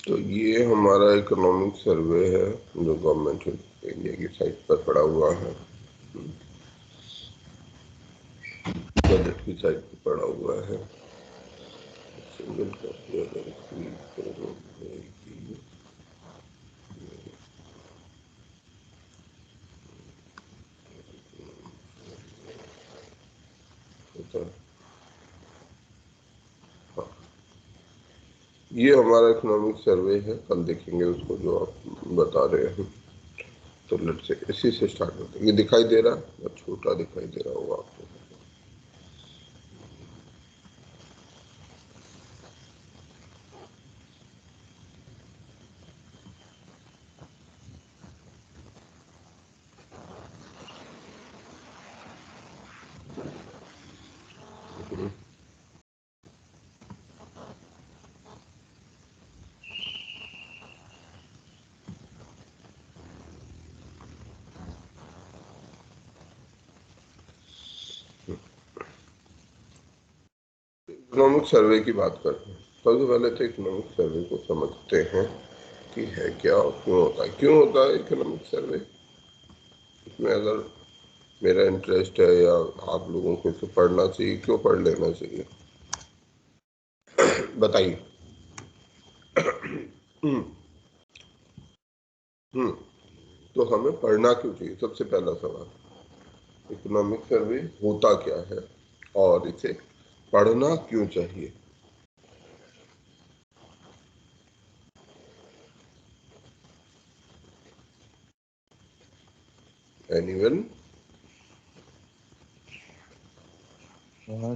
तो ये हमारा इकोनॉमिक सर्वे है जो गवर्नमेंट ऑफ इंडिया की साइट पर पड़ा हुआ है, बजट की साइट पर पड़ा हुआ है। सिंगल कॉपी अगर क्लिक करो होता है। हाँ, ये हमारा इकोनॉमिक सर्वे है, कल देखेंगे उसको जो आप बता रहे हैं। तो लेट से इसी से स्टार्ट करते हैं। ये दिखाई दे रहा है, छोटा दिखाई दे रहा होगा आपको। इकोनॉमिक सर्वे की बात करते हैं। सबसे पहले तो इकोनॉमिक सर्वे को समझते हैं कि है क्या और क्यों होता है। क्यों होता है इकोनॉमिक सर्वे? इसमें अगर मेरा इंटरेस्ट है या आप लोगों को इसे पढ़ना चाहिए, क्यों पढ़ लेना चाहिए बताइए। तो हमें पढ़ना क्यों चाहिए? सबसे पहला सवाल, इकोनॉमिक सर्वे होता क्या है और इसे पढ़ना क्यों चाहिए? एनीवन?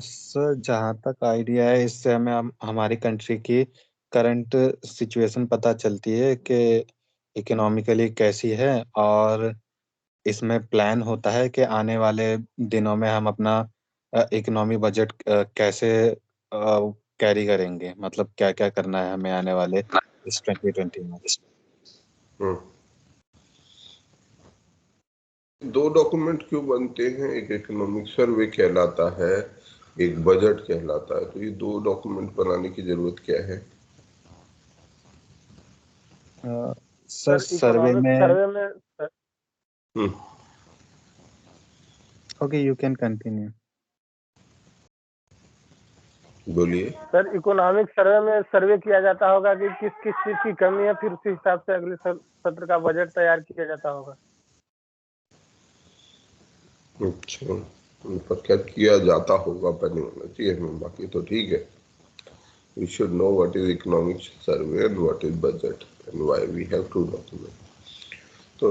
सर जहाँ तक आइडिया है, इससे हमें हमारी कंट्री की करंट सिचुएशन पता चलती है कि इकोनॉमिकली कैसी है, और इसमें प्लान होता है कि आने वाले दिनों में हम अपना इकोनॉमी बजट कैसे कैरी करेंगे, मतलब क्या क्या करना है हमें आने वाले इस 2020 में। दो डॉक्यूमेंट क्यों बनते हैं? एक इकोनॉमिक सर्वे कहलाता है, एक बजट कहलाता है। तो ये दो डॉक्यूमेंट बनाने की जरूरत क्या है? सर सर्वे में हम्म ओके, यू कैन कंटिन्यू। बोलिए। सर इकोनॉमिक सर्वे में सर्वे किया जाता होगा कि किस किस चीज की कमी है, फिर उसी हिसाब से अगले सत्र का बजट तैयार किया जाता होगा। अच्छा, पर क्या किया जाता होगा पर नहीं होना चाहिए हमें, बाकी तो ठीक है। We should know what is economic survey and what is budget and why we have two documents. तो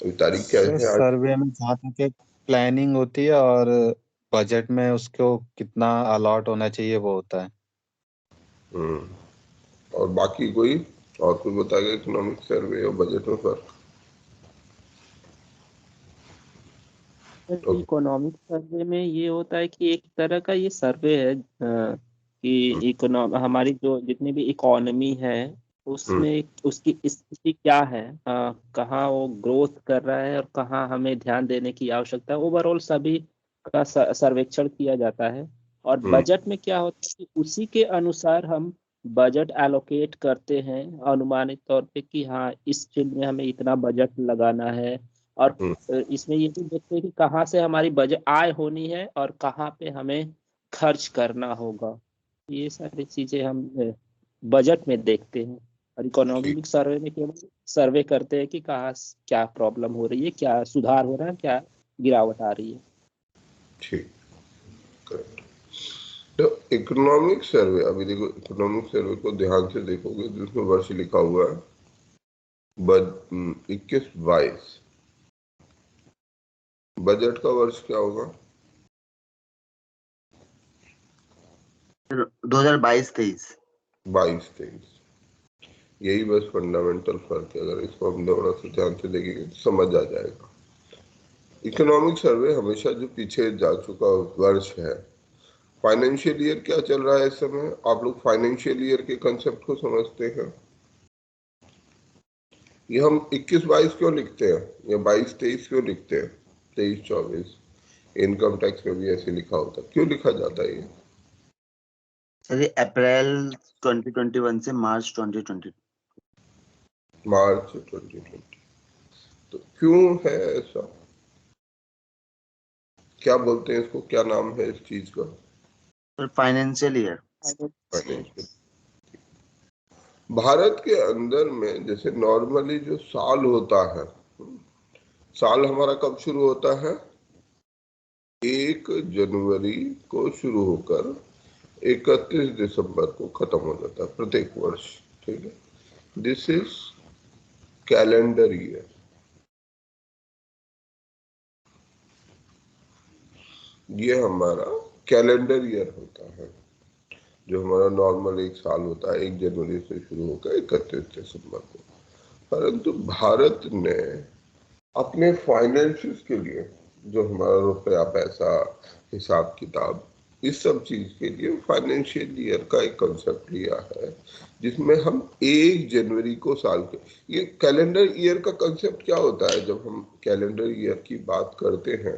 अभी तारीख क्या सर है आज? सर्वे में जहाँ तक प्लानिंग होती है, और बजट में उसको कितना अलॉट होना चाहिए वो होता है। और बाकी कोई और कोई बताएगा इकोनॉमिक सर्वे और बजट में फर्क? इकोनॉमिक सर्वे में ये होता है कि एक तरह का ये सर्वे है कि हमारी जो जितनी भी इकोनॉमी है उसमें उसकी स्थिति क्या है, कहाँ वो ग्रोथ कर रहा है और कहाँ हमें ध्यान देने की आवश्यकता है। ओवरऑल सभी का सर्वेक्षण किया जाता है। और बजट में क्या होता है कि उसी के अनुसार हम बजट एलोकेट करते हैं अनुमानित तौर पे कि हाँ इस फील्ड में हमें इतना बजट लगाना है। और इसमें ये भी देखते हैं कि कहाँ से हमारी बजट आय होनी है और कहाँ पे हमें खर्च करना होगा। ये सारी चीजें हम बजट में देखते हैं। और इकोनॉमिक सर्वे में केवल सर्वे करते हैं कि कहाँ क्या प्रॉब्लम हो रही है, क्या सुधार हो रहा है, क्या गिरावट आ रही है। ठीक, करेक्ट। तो इकोनॉमिक सर्वे, अभी देखो इकोनॉमिक सर्वे को ध्यान से देखोगे जिसमें वर्ष लिखा हुआ है 21-22। बजट का वर्ष क्या होगा? 2022-23। 22-23। यही बस फंडामेंटल फर्क है। अगर इसको हम थोड़ा सा ध्यान से देखेंगे तो समझ आ जाएगा। इकोनॉमिक सर्वे हमेशा जो पीछे जा चुका वर्ष है, फाइनेंशियल ईयर क्या चल रहा है इस समय, आप लोग फाइनेंशियल ईयर के कंसेप्ट को समझते हैं? ये हम 21-22 क्यों लिखते हैं या 22-23 क्यों लिखते हैं? 23-24 इनकम टैक्स में भी ऐसे लिखा होता है, क्यों लिखा जाता है ये? सर ये अप्रैल 2021 से मार्च 2020। मार्च 2020। तो क्यों है ऐसा? क्या बोलते हैं इसको, क्या नाम है इस चीज का? Sir financial year. Financial. Bharat के अंदर में जैसे नॉर्मली जो साल होता है, साल हमारा कब शुरू होता है? 1 जनवरी को शुरू होकर 31 दिसंबर को खत्म हो जाता है प्रत्येक वर्ष। ठीक है, दिस इज कैलेंडर ईयर। ये हमारा कैलेंडर ईयर होता है, जो हमारा नॉर्मल एक साल होता है 1 जनवरी से शुरू होकर 31 दिसंबर को। परंतु भारत ने अपने फाइनेंसिस के लिए, जो हमारा रुपया पैसा हिसाब किताब इस सब चीज के लिए फाइनेंशियल ईयर का एक कंसेप्ट लिया है, जिसमें हम 1 जनवरी को साल के, ये कैलेंडर ईयर का कंसेप्ट क्या होता है? जब हम कैलेंडर ईयर की बात करते हैं,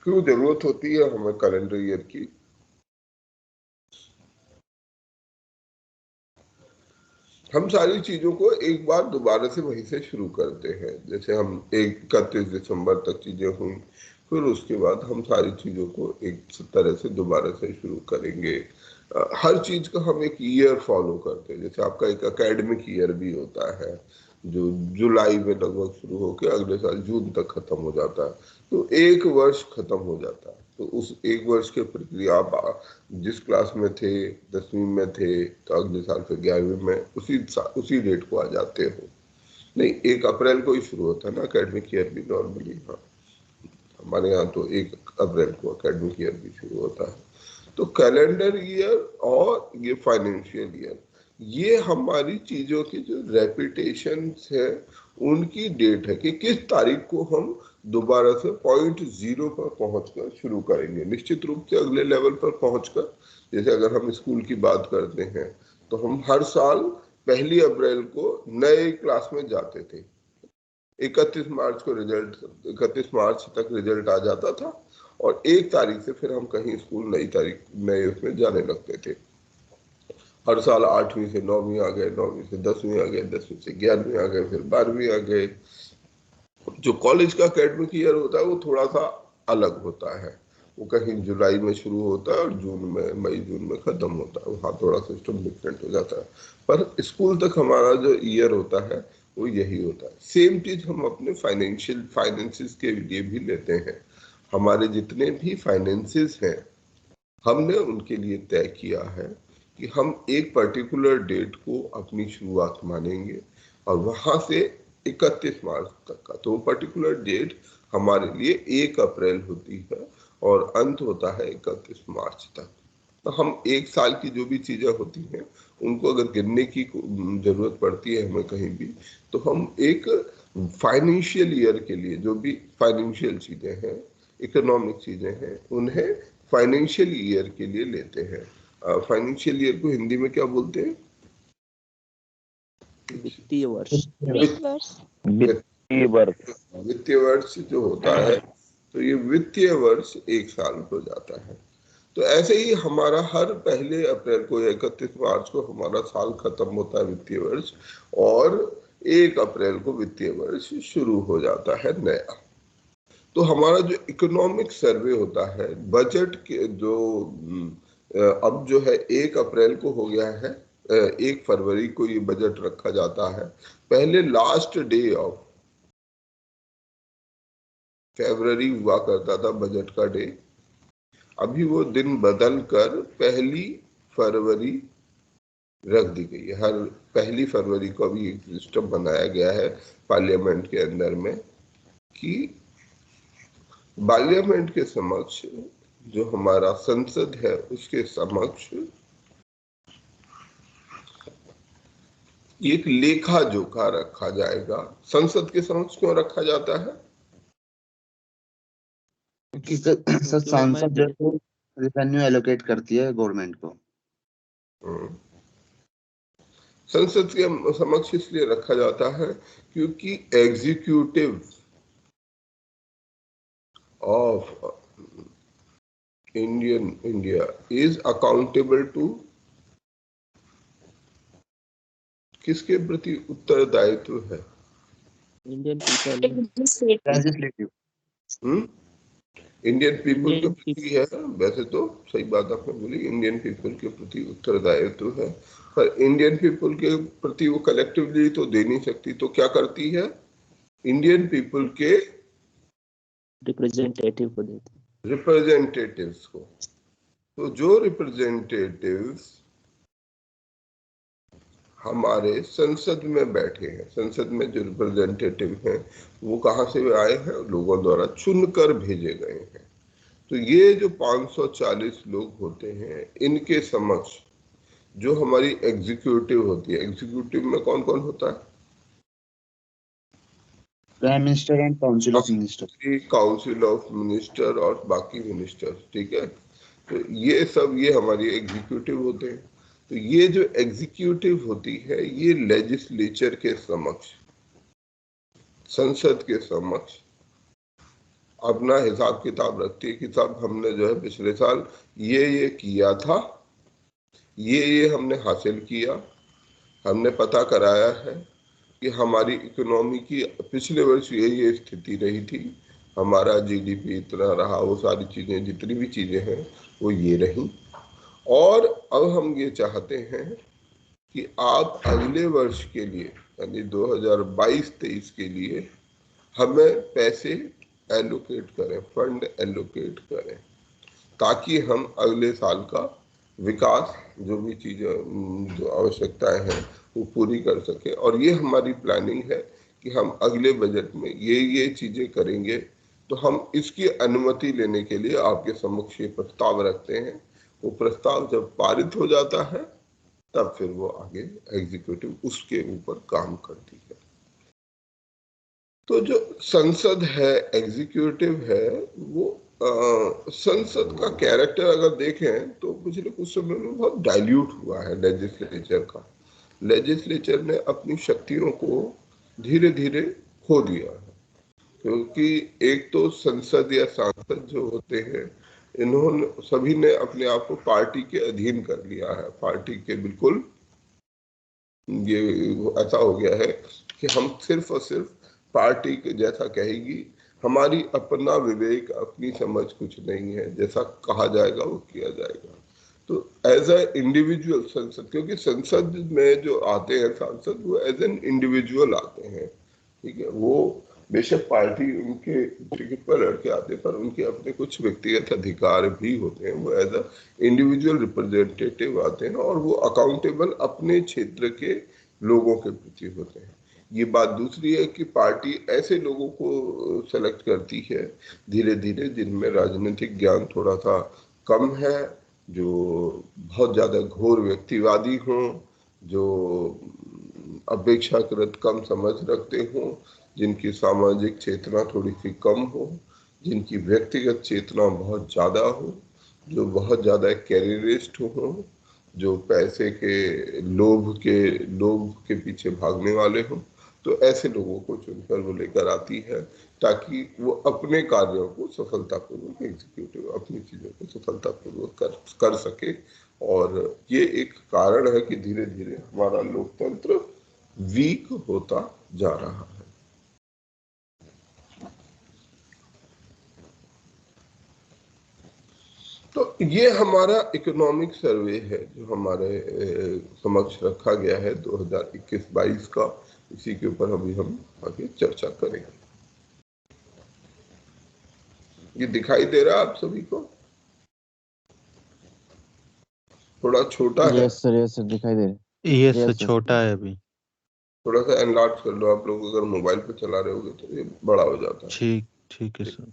क्यों जरूरत होती है हमें कैलेंडर ईयर की? हम सारी चीजों को एक बार दोबारा से वहीं से शुरू करते हैं। जैसे हम 31 दिसंबर तक चीजें हुई, फिर उसके बाद हम सारी चीजों को एक तरह से दोबारा से शुरू करेंगे। हर चीज का हम एक ईयर फॉलो करते हैं। जैसे आपका एक एकेडमिक ईयर भी होता है, जो जुलाई में लगभग शुरू होकर अगले साल जून तक खत्म हो जाता है, तो एक वर्ष खत्म हो जाता है। तो उस एक वर्ष के प्रक्रिया आप जिस क्लास में थे, 10वीं में थे, तो अगले साल फिर 11वीं में उसी डेट को आ जाते हो। नहीं, 1 अप्रैल को ही शुरू होता है ना एकेडमिक ईयर भी नॉर्मली। हाँ, हमारे यहाँ तो 1 अप्रैल को एकेडमिक ईयर भी शुरू होता है। तो कैलेंडर ईयर और ये फाइनेंशियल ईयर, ये हमारी चीजों की जो रेपिटेशन है उनकी डेट है कि किस तारीख को हम दोबारा से पॉइंट 0 पर पहुंचकर शुरू करेंगे। निश्चित रूप से अगले लेवल पर पहुंचकर, जैसे अगर हम स्कूल की बात करते हैं तो हम हर साल 1 अप्रैल को नए क्लास में जाते थे। 31 मार्च तक रिजल्ट आ जाता था और 1 तारीख से फिर हम कहीं स्कूल नए उसमें जाने लगते थे। हर साल 8वीं से 9वीं आ गए, 9वीं से 10वीं आ गए, 10वीं से 11वीं आ गए, फिर 12वीं आ गए। जो कॉलेज का एकेडमिक ईयर होता है वो थोड़ा सा अलग होता है। वो कहीं जुलाई में शुरू होता है और मई जून में खत्म होता है। वहाँ थोड़ा सिस्टम डिफरेंट हो जाता है, पर स्कूल तक हमारा जो ईयर होता है वो यही होता है। सेम चीज हम अपने फाइनेंसिस के लिए भी लेते हैं। हमारे जितने भी फाइनेंसिस हैं, हमने उनके लिए तय किया है कि हम एक पर्टिकुलर डेट को अपनी शुरुआत मानेंगे और वहां से 31 मार्च तक का, तो वो पर्टिकुलर डेट हमारे लिए 1 अप्रैल होती है और अंत होता है 31 मार्च तक। तो हम एक साल की जो भी चीजें होती हैं उनको अगर गिनने की जरूरत पड़ती है हमें कहीं भी, तो हम एक फाइनेंशियल ईयर के लिए जो भी फाइनेंशियल चीजें हैं, इकोनॉमिक चीजें हैं, उन्हें फाइनेंशियल ईयर के लिए लेते हैं। फाइनेंशियल ईयर को हिंदी में क्या बोलते हैं? वित्तीय वर्ष। वित्तीय वर्ष जो होता है, तो ये वित्तीय वर्ष 1 साल हो जाता है। तो ऐसे ही हमारा हर 1 अप्रैल को या 31 मार्च को हमारा साल खत्म होता है वित्तीय वर्ष, और 1 अप्रैल को वित्तीय वर्ष शुरू हो जाता है नया। तो हमारा जो इकोनॉमिक सर्वे होता है, बजट के जो अब जो है 1 अप्रैल को हो गया है, 1 फरवरी को ये बजट रखा जाता है। पहले लास्ट डे ऑफ फरवरी हुआ करता था बजट का डे, अभी वो दिन बदल कर 1 फरवरी रख दी गई है। हर 1 फरवरी को अभी एक सिस्टम बनाया गया है पार्लियामेंट के अंदर में, कि पार्लियामेंट के समक्ष, जो हमारा संसद है उसके समक्ष एक लेखा जोखा रखा जाएगा। संसद के समक्ष क्यों रखा जाता है? क्योंकि सर सांसद जो है रेवेन्यू एलोकेट करती है गवर्नमेंट को। संसद के समक्ष इसलिए रखा जाता है क्योंकि executive of India is accountable to किसके प्रति उत्तरदायित्व है? Indian people, legislative, Indian people के इंडियन प्रति है। वैसे तो सही बात आपने बोली, इंडियन पीपल के प्रति उत्तरदायित्व है, पर इंडियन पीपल के प्रति वो कलेक्टिवली तो दे नहीं सकती, तो क्या करती है? इंडियन पीपल के रिप्रेजेंटेटिव को देते हैं, रिप्रेजेंटेटिव्स को। तो जो रिप्रेजेंटेटिव्स हमारे संसद में बैठे हैं, संसद में जो रिप्रेजेंटेटिव हैं वो कहाँ से आए हैं? लोगों द्वारा चुनकर भेजे गए हैं। तो ये जो 540 लोग होते हैं, इनके समक्ष जो हमारी एग्जीक्यूटिव होती है, एग्जीक्यूटिव में कौन कौन होता है? Prime minister and council of minister, council of minister और बाकी मिनिस्टर, ठीक है। तो ये सब ये हमारी एग्जीक्यूटिव होते हैं। तो ये जो एग्जीक्यूटिव होती है ये लेजिस्लेचर के समक्ष, संसद के समक्ष अपना हिसाब किताब रखती है कि साहब हमने जो है पिछले साल ये किया था, ये हमने हासिल किया, हमने पता कराया है कि हमारी इकोनॉमी की पिछले वर्ष ये स्थिति रही थी, हमारा जीडीपी इतना रहा, वो सारी चीजें जितनी भी चीजें हैं वो ये रही। और अब हम ये चाहते हैं कि आप अगले वर्ष के लिए यानी 2022-23 के लिए हमें पैसे एलोकेट करें, फंड एलोकेट करें, ताकि हम अगले साल का विकास जो भी चीजें जो आवश्यकताएं हैं वो पूरी कर सके। और ये हमारी प्लानिंग है कि हम अगले बजट में ये चीजें करेंगे। तो हम इसकी अनुमति लेने के लिए आपके समक्ष ये प्रस्ताव रखते हैं। वो प्रस्ताव जब पारित हो जाता है तब फिर वो आगे एग्जीक्यूटिव उसके ऊपर काम करती है। तो जो संसद है, एग्जीक्यूटिव है, वो संसद का कैरेक्टर अगर देखें तो पिछले कुछ समय में बहुत डाइल्यूट हुआ है लेजिस्लेचर का। लेजिस्लेचर ने अपनी शक्तियों को धीरे धीरे खो दिया है, क्योंकि एक तो संसद या सांसद जो होते हैं इन्होंने सभी ने अपने आप को पार्टी के अधीन कर लिया है। पार्टी के बिल्कुल ये ऐसा हो गया है कि हम सिर्फ और सिर्फ पार्टी के जैसा कहेगी, हमारी अपना विवेक अपनी समझ कुछ नहीं है, जैसा कहा जाएगा वो किया जाएगा। तो एज अ इंडिविजुअल संसद, क्योंकि संसद में जो आते हैं सांसद वो एज एन इंडिविजुअल आते हैं, ठीक है। वो बेशक पार्टी उनके टिकट पर लड़के आते हैं पर उनके अपने कुछ व्यक्तिगत अधिकार भी होते हैं। वो एज अ इंडिविजुअल रिप्रेजेंटेटिव आते हैं और वो अकाउंटेबल अपने क्षेत्र के लोगों के प्रति होते हैं। ये बात दूसरी है कि पार्टी ऐसे लोगों को सेलेक्ट करती है धीरे धीरे जिनमें राजनीतिक ज्ञान थोड़ा सा कम है, जो बहुत ज्यादा घोर व्यक्तिवादी हों, जो अपेक्षाकृत कम समझ रखते हों, जिनकी सामाजिक चेतना थोड़ी सी कम हो, जिनकी व्यक्तिगत चेतना बहुत ज्यादा हो, जो बहुत ज्यादा कैरियरिस्ट हो, जो पैसे के लोभ के पीछे भागने वाले हों। तो ऐसे लोगों को चुनकर वो लेकर आती है ताकि वो अपने कार्यों को सफलतापूर्वक एग्जीक्यूटिव अपनी चीजों को सफलतापूर्वक कर सके। और ये एक कारण है कि धीरे धीरे हमारा लोकतंत्र वीक होता जा रहा है। तो ये हमारा इकोनॉमिक सर्वे है जो हमारे समक्ष रखा गया है 2021-22 का। इसी के ऊपर अभी हम आगे चर्चा करेंगे। ये दिखाई दे रहा है आप सभी को? थोड़ा छोटा है। यस सर दिखाई दे रहा है। ये छोटा है अभी। थोड़ा सा एनलार्ज कर लो। आप लोग अगर मोबाइल पे चला रहे होगे तो ये बड़ा हो जाता है। ठीक है सर।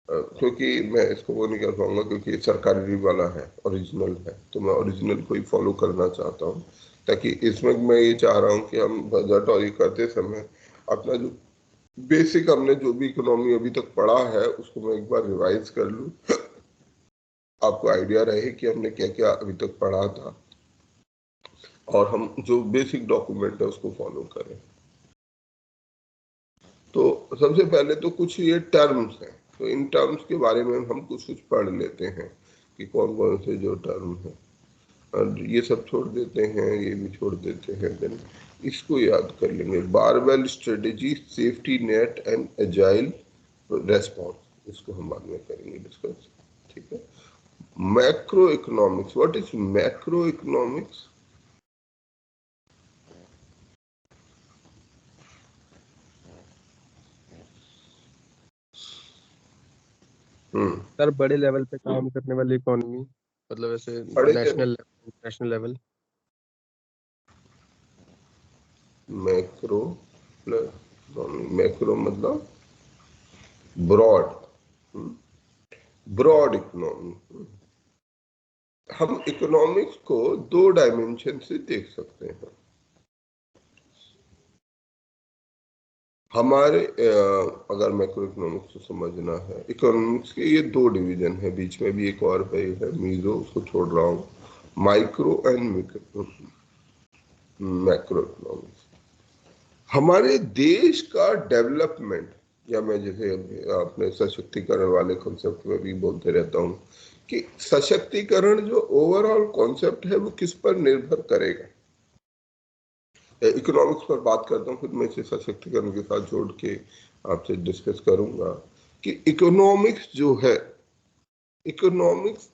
क्योंकि मैं इसको वो नहीं कर पाऊंगा क्योंकि सरकारी वाला है, ओरिजिनल है, तो मैं ओरिजिनल को ही फॉलो करना चाहता हूँ, ताकि इसमें मैं ये चाह रहा हूँ कि हम बजट और ये करते समय अपना जो बेसिक हमने जो भी इकोनॉमी अभी तक पढ़ा है उसको मैं एक बार रिवाइज कर लूँ, आपको आइडिया रहे कि हमने क्या क्या अभी तक पढ़ा था और हम जो बेसिक डॉक्यूमेंट है उसको फॉलो करें। तो सबसे पहले तो कुछ ये टर्म्स हैं, तो इन टर्म्स के बारे में हम कुछ पढ़ लेते हैं कि कौन कौन से जो टर्म है। और ये सब छोड़ देते हैं, ये भी छोड़ देते हैं, देन इसको याद कर लेंगे। Barbell strategy, safety net and agile response, इसको हम बाद में करेंगे डिस्कस, ठीक है। Macro economics, what is macro economics? Sir बड़े लेवल पे काम करने वाली इकोनॉमी, मतलब ऐसे बड़े national international level. Macro plus macro मतलब ब्रॉड, ब्रॉड इकोनॉमी। हम इकोनॉमिक्स को 2 डायमेंशन से देख सकते हैं। हमारे अगर मैक्रो इकोनॉमिक्स को समझना है, इकोनॉमिक्स के ये 2 डिवीजन है, बीच में भी एक और है मीजो, उसको छोड़ रहा हूँ, माइक्रो एंड मैक्रो इकोनॉमिक्स। हमारे देश का डेवलपमेंट, या मैं जैसे अपने सशक्तिकरण वाले कॉन्सेप्ट में भी बोलते रहता हूँ कि सशक्तिकरण जो ओवरऑल कॉन्सेप्ट है वो किस पर निर्भर करेगा। इकोनॉमिक्स पर बात करता हूँ, फिर मैं इसे सशक्तिकरण के साथ जोड़ के आपसे डिस्कस करूंगा कि इकोनॉमिक्स जो है, इकोनॉमिक्स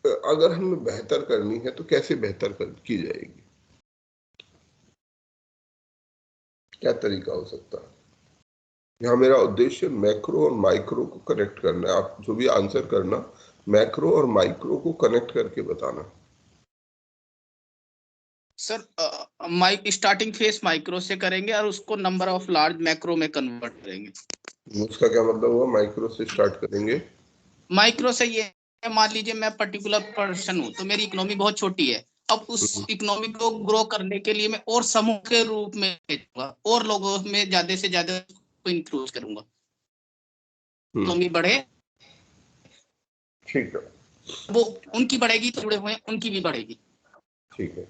अगर हमें बेहतर करनी है तो कैसे बेहतर की जाएगी, क्या तरीका हो सकता है। यहाँ मेरा उद्देश्य मैक्रो और माइक्रो को कनेक्ट करना है। आप जो भी आंसर करना, मैक्रो और माइक्रो को कनेक्ट करके बताना। सर स्टार्टिंग फेस माइक्रो से करेंगे और उसको नंबर ऑफ लार्ज मैक्रो में कन्वर्ट करेंगे। उसका क्या मतलब हुआ? माइक्रो से स्टार्ट करेंगे। माइक्रो से ये मान लीजिए मैं पर्टिकुलर पर्सन हूँ तो मेरी इकोनॉमी बहुत छोटी है, अब उस इकोनॉमी को ग्रो करने के लिए मैं और समूह के रूप में भेजूंगा और लोगों में ज्यादा से ज्यादा इंक्लूड करूंगा, इकोनॉमी बढ़े। ठीक है, वो उनकी बढ़ेगी तो जुड़े हुए हैं उनकी भी बढ़ेगी। ठीक है,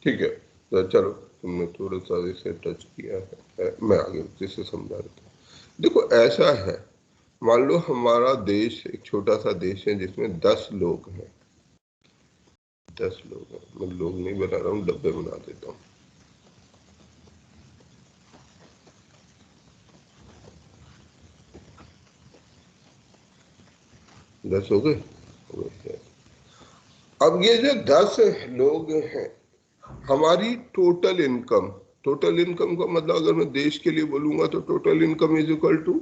ठीक है। तो चलो, तुमने थोड़ा सा इसे टच किया है, मैं आगे जिसे समझा देता हूँ। देखो ऐसा है, मान लो हमारा देश एक छोटा सा देश है जिसमें 10 लोग हैं, 10 लोग हैं, मैं लोग नहीं बना रहा हूँ, डब्बे बना देता हूँ। दस हो गए। अब ये जो 10 लोग हैं, हमारी टोटल इनकम का मतलब अगर मैं देश के लिए बोलूंगा तो total income is equal to,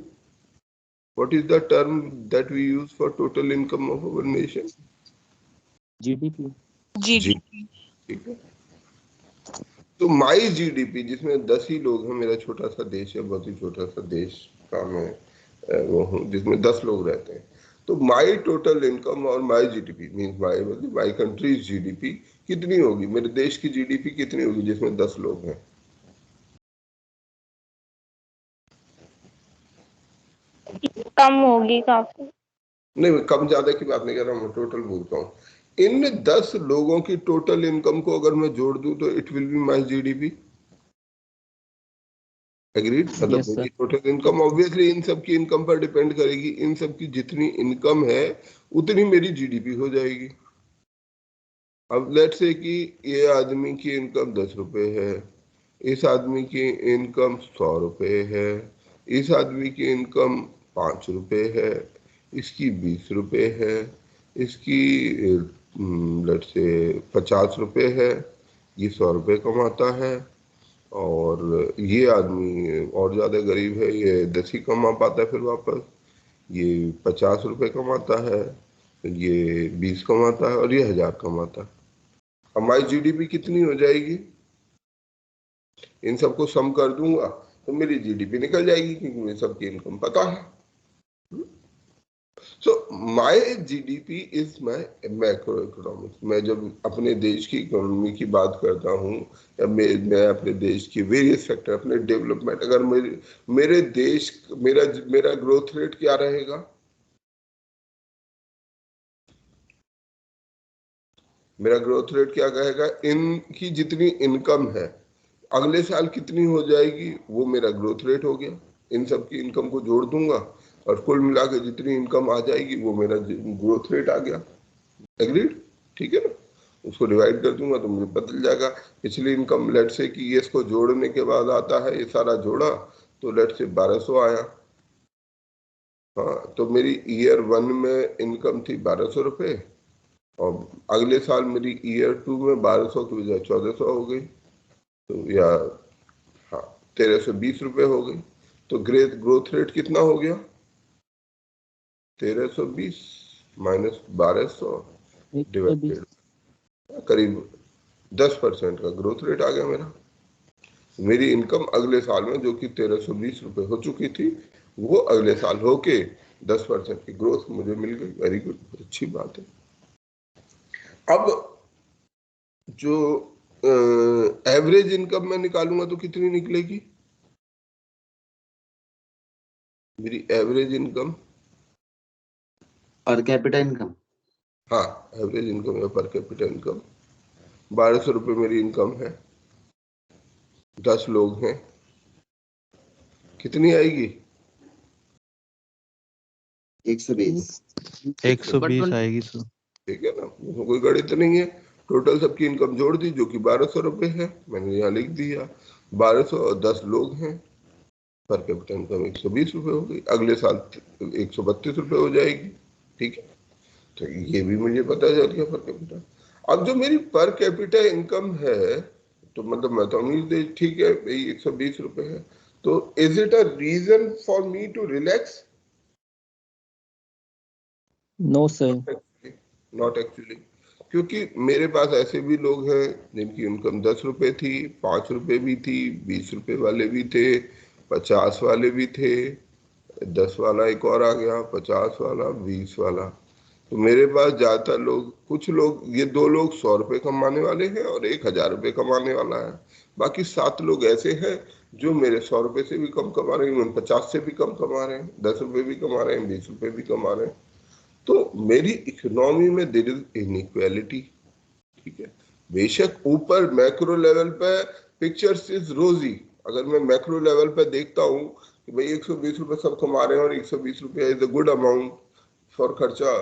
what is the term that we use for total income of our nation? GDP. GDP, ठीक है। तो माई जीडीपी, जिसमें 10 ही लोग हैं, मेरा छोटा सा देश है, बहुत ही छोटा सा देश का मैं वो हूँ जिसमें 10 लोग रहते हैं, तो माई टोटल इनकम और my GDP means my country GDP कितनी होगी, मेरे देश की जीडीपी कितनी होगी जिसमें 10 लोग हैं? कम होगी काफी। नहीं, मैं कम ज्यादा की बात नहीं कर रहा हूँ, मैं टोटल बोलता हूँ। इन 10 लोगों की टोटल इनकम को अगर मैं जोड़ दूं तो it will be my GDP. Agreed? मतलब Yes, मेरी टोटल इनकम ऑब्वियसली इन सब की इनकम पर डिपेंड करेगी, इन सब की जितनी इनकम है उतनी मेरी जीडीपी हो जाएगी। अब लेट्स से कि ये आदमी की इनकम 10 रुपए है, इस आदमी की इनकम 100 रुपए है, इस आदमी की इनकम 5 रुपए है, इसकी 20 रुपए है, इसकी लेट्स से 50 रुपए है, ये 100 रुपए कमाता है, और ये आदमी और ज़्यादा गरीब है, ये 10 ही कमा पाता है, फिर वापस ये 50 रुपए कमाता है, ये 20 कमाता है, और ये 1000 कमाता है। हमारी जीडीपी कितनी हो जाएगी? इन सबको सम कर दूंगा तो मेरी जीडीपी निकल जाएगी, क्योंकि मुझे सबकी इनकम पता है। So my GDP is my macro economics. मैं जब अपने देश की इकोनॉमी की बात करता हूँ, या मैं अपने देश की वेरियस सेक्टर, अपने डेवलपमेंट, अगर मेरे देश मेरा ग्रोथ रेट क्या रहेगा, मेरा ग्रोथ रेट क्या कहेगा, इनकी जितनी इनकम है अगले साल कितनी हो जाएगी, वो मेरा ग्रोथ रेट हो गया। इन सब की इनकम को जोड़ दूंगा और कुल मिला के जितनी इनकम आ जाएगी वो मेरा ग्रोथ रेट आ गया। एग्रीड? ठीक है ना? उसको डिवाइड कर दूंगा तो मुझे पता चल जाएगा पिछली इनकम लेट से कि ये इसको जोड़ने के बाद आता है, ये सारा जोड़ा तो लेट से 1200 आया। हाँ, तो मेरी ईयर 1 में इनकम थी 1200 रुपये और अगले साल मेरी ईयर 2 में 1200 की बजाय 1400 हो गई, तो या हाँ 1320 रुपये हो गई। तो ग्रोथ रेट कितना हो गया? 1320 माइनस 1200 डिवाइडेड करीब 10% का ग्रोथ रेट आ गया मेरा। मेरी इनकम अगले साल में जो कि 1320 रुपये हो चुकी थी वो अगले साल होके 10% की ग्रोथ मुझे मिल गई। वेरी गुड, अच्छी बात है। अब जो एवरेज इनकम मैं निकालूंगा तो कितनी निकलेगी? मेरी average income per capita income, हाँ एवरेज इनकम या पर कैपिटा इनकम 1200 रुपये मेरी इनकम है, 10 लोग हैं, कितनी आएगी? 120 120 आएगी सर। ठीक है ना, उसमें कोई गणित नहीं है। टोटल सबकी इनकम जोड़ दी जो कि 1200 रुपये है, मैंने यहाँ लिख दिया 1200 और 10 लोग हैं, पर कैपिटा इनकम 120 रुपये हो गई। अगले साल 132 रुपये हो जाएगी। ठीक है, तो ये भी मुझे पता चल गया पर कैपिटा। अब जो मेरी पर कैपिटा इनकम है तो मतलब मैं तो उम्मीद ठीक है भाई 120 रुपये है, तो is it a reason for me to relax? No sir, not actually, क्योंकि मेरे पास ऐसे भी लोग हैं जिनकी इनकम 10 रुपये थी, 5 रुपये भी थी, 20 रुपये वाले भी थे, 50 वाले भी थे, 10 वाला एक और आ गया, 50 वाला, 20 वाला। तो मेरे पास ज्यादातर लोग, कुछ लोग, ये 2 लोग 100 रुपये कमाने वाले हैं और 1000 रुपये कमाने वाला है। बाकी 7 लोग ऐसे हैं जो मेरे 100 रुपये से भी कम कमा रहे हैं, 50 से भी कम कमा रहे हैं, 10 रुपये भी कमा रहे हैं, 20 रुपये भी कमा रहे हैं। तो मेरी इकोनॉमी में देयर इज इनइक्वालिटी। ठीक है, बेशक ऊपर मैक्रो लेवल पे पिक्चर्स इज रोजी, अगर मैं मैक्रो लेवल पे देखता हूँ कि भाई 120 रुपये सब कमा रहे हैं और 120 रुपये is a good amount for खर्चा,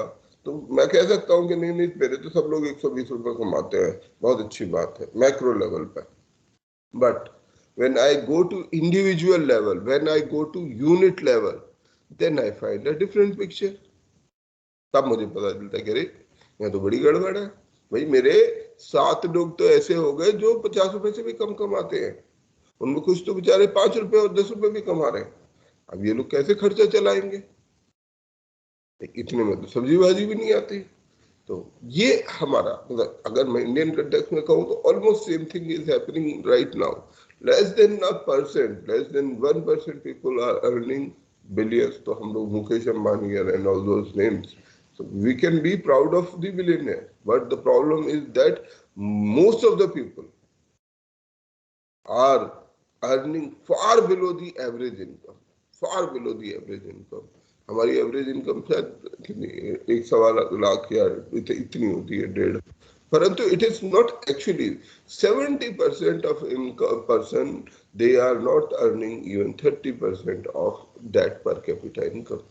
तो मैं कह सकता हूँ कि नहीं नहीं मेरे तो सब लोग 120 रुपये कमाते हैं, बहुत अच्छी बात है मैक्रो लेवल पे। But when I go to individual level, when I go to unit level, then I find a different picture. तब मुझे पता चलता है कि अरे यहाँ तो बड़ी गड़बड़ है। भाई मेरे 7 लोग तो ऐसे हो गए जो 50 रुपए से भी कम कमाते हैं, उनमें कुछ तो बेचारे 5 रुपए और 10 रुपए भी कमा रहे हैं। अब ये लोग कैसे खर्चा चलाएंगे? इतने में तो सब्जी भाजी भी नहीं आती। तो ये हमारा मतलब अगर मैं इंडियन कंटेक्स्ट में कहूँ तो almost same thing is happening right now. Less than 1% people are earning billions. तो हम लोग Mukesh Ambani and all those names, so we can be proud of the billionaire, but the problem is that most of the people are earning far below the average income, far below the average income. हमारी average income शायद कितनी 1.25 लाख या इतनी होती है 1.5, परंतु it is not actually 70% of income person, they are not earning even 30% of that per capita income.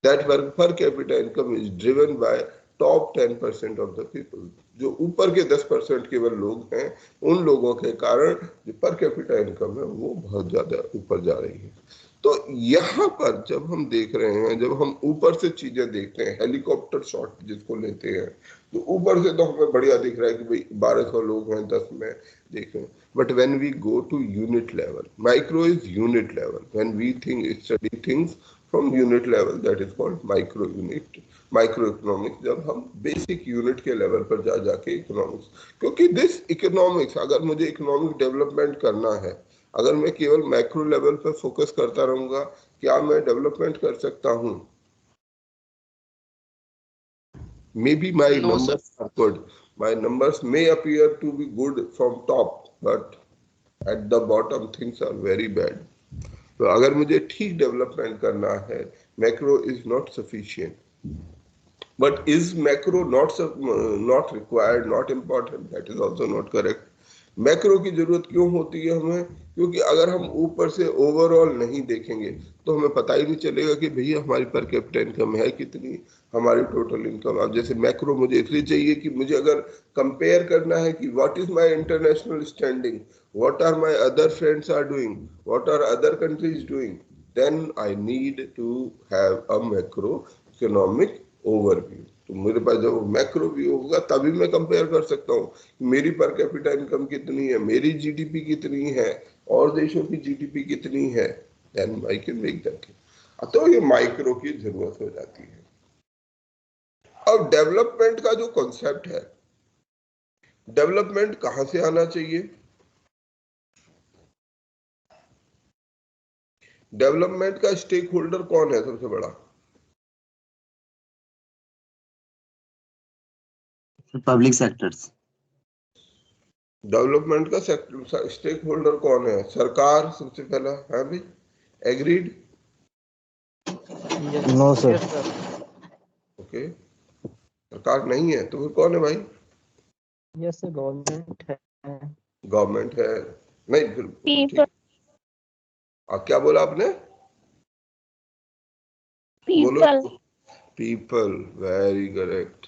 That per capita income is driven by top 10% of the people. जो ऊपर के 10% केवल लोग हैं, उन लोगों के कारण जो पर कैपिटा इनकम है वो बहुत ज्यादा ऊपर जा रही है। तो यहाँ पर जब हम देख रहे हैं, जब हम ऊपर से चीजें देखते हैं, हेलीकॉप्टर शॉट जिसको लेते हैं, तो ऊपर से तो हमें बढ़िया दिख रहा है कि भाई 1200 लोग हैं 10 में देख रहे हैं। But when we go to unit level, micro is unit level, when we think study things from unit level, that is called micro unit, micro economics. जब हम बेसिक यूनिट के लेवल पर जाके इकोनॉमिक्स, क्योंकि दिस इकोनॉमिक्स, अगर मुझे economic development करना है, अगर मैं केवल मैक्रो लेवल पर फोकस करता रहूंगा, क्या मैं डेवलपमेंट कर सकता हूं? Maybe my numbers are good, my numbers may appear to be good from top, but at the bottom things are very bad. तो अगर मुझे ठीक डेवलपमेंट करना है, macro is not sufficient. But is macro not required, not important? That is also not correct. Macro की जरूरत क्यों होती है हमें? क्योंकि अगर हम ऊपर से ओवरऑल नहीं देखेंगे तो हमें पता ही नहीं चलेगा कि भैया हमारी पर कैपिटा इनकम है कितनी, हमारी टोटल इनकम। अब जैसे मैक्रो मुझे इसलिए चाहिए कि मुझे अगर कंपेयर करना है कि what is my international standing, what are my other friends are doing, what are other countries doing, then I need to have a macro economic overview. तो मेरे पास जब मैक्रो व्यू होगा तभी मैं कंपेयर कर सकता हूँ मेरी पर कैपिटा इनकम कितनी है, मेरी जीडीपी कितनी है, और देशों की जीडीपी कितनी है, then I can make that. तो ये माइक्रो की जरूरत हो जाती है। अब डेवलपमेंट का जो कॉन्सेप्ट है, डेवलपमेंट कहां से आना चाहिए? डेवलपमेंट का स्टेक होल्डर कौन है सबसे बड़ा? Public sectors. डेवलपमेंट का स्टेक होल्डर कौन है? सरकार सबसे पहला है भाई, एग्रीड? No sir. ओके, सरकार नहीं है तो फिर कौन है भाई? यस गवर्नमेंट है। गवर्नमेंट है? नहीं फिर पीपल। क्या बोला आपने? बोलो। पीपल। People, very correct.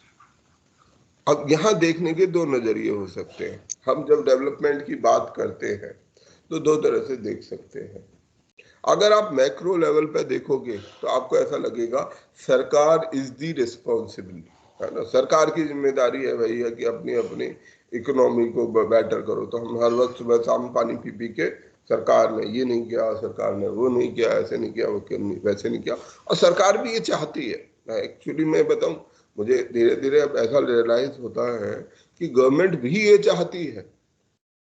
अब यहाँ देखने के दो नजरिए हो सकते हैं। हम जब डेवलपमेंट की बात करते हैं तो दो तरह से देख सकते हैं। अगर आप मैक्रो लेवल पे देखोगे तो आपको ऐसा लगेगा सरकार इज दी रिस्पॉन्सिबल, है ना, सरकार की जिम्मेदारी है भैया कि अपनी अपनी इकोनॉमी को बेटर करो। तो हम हर वक्त सुबह शाम पानी पी पी के सरकार ने ये नहीं किया, सरकार ने वो नहीं किया, ऐसे नहीं किया, वैसे नहीं किया। और सरकार भी ये चाहती है। एक्चुअली मैं बताऊं, मुझे धीरे धीरे अब ऐसा रियलाइज होता है कि गवर्नमेंट भी ये चाहती है,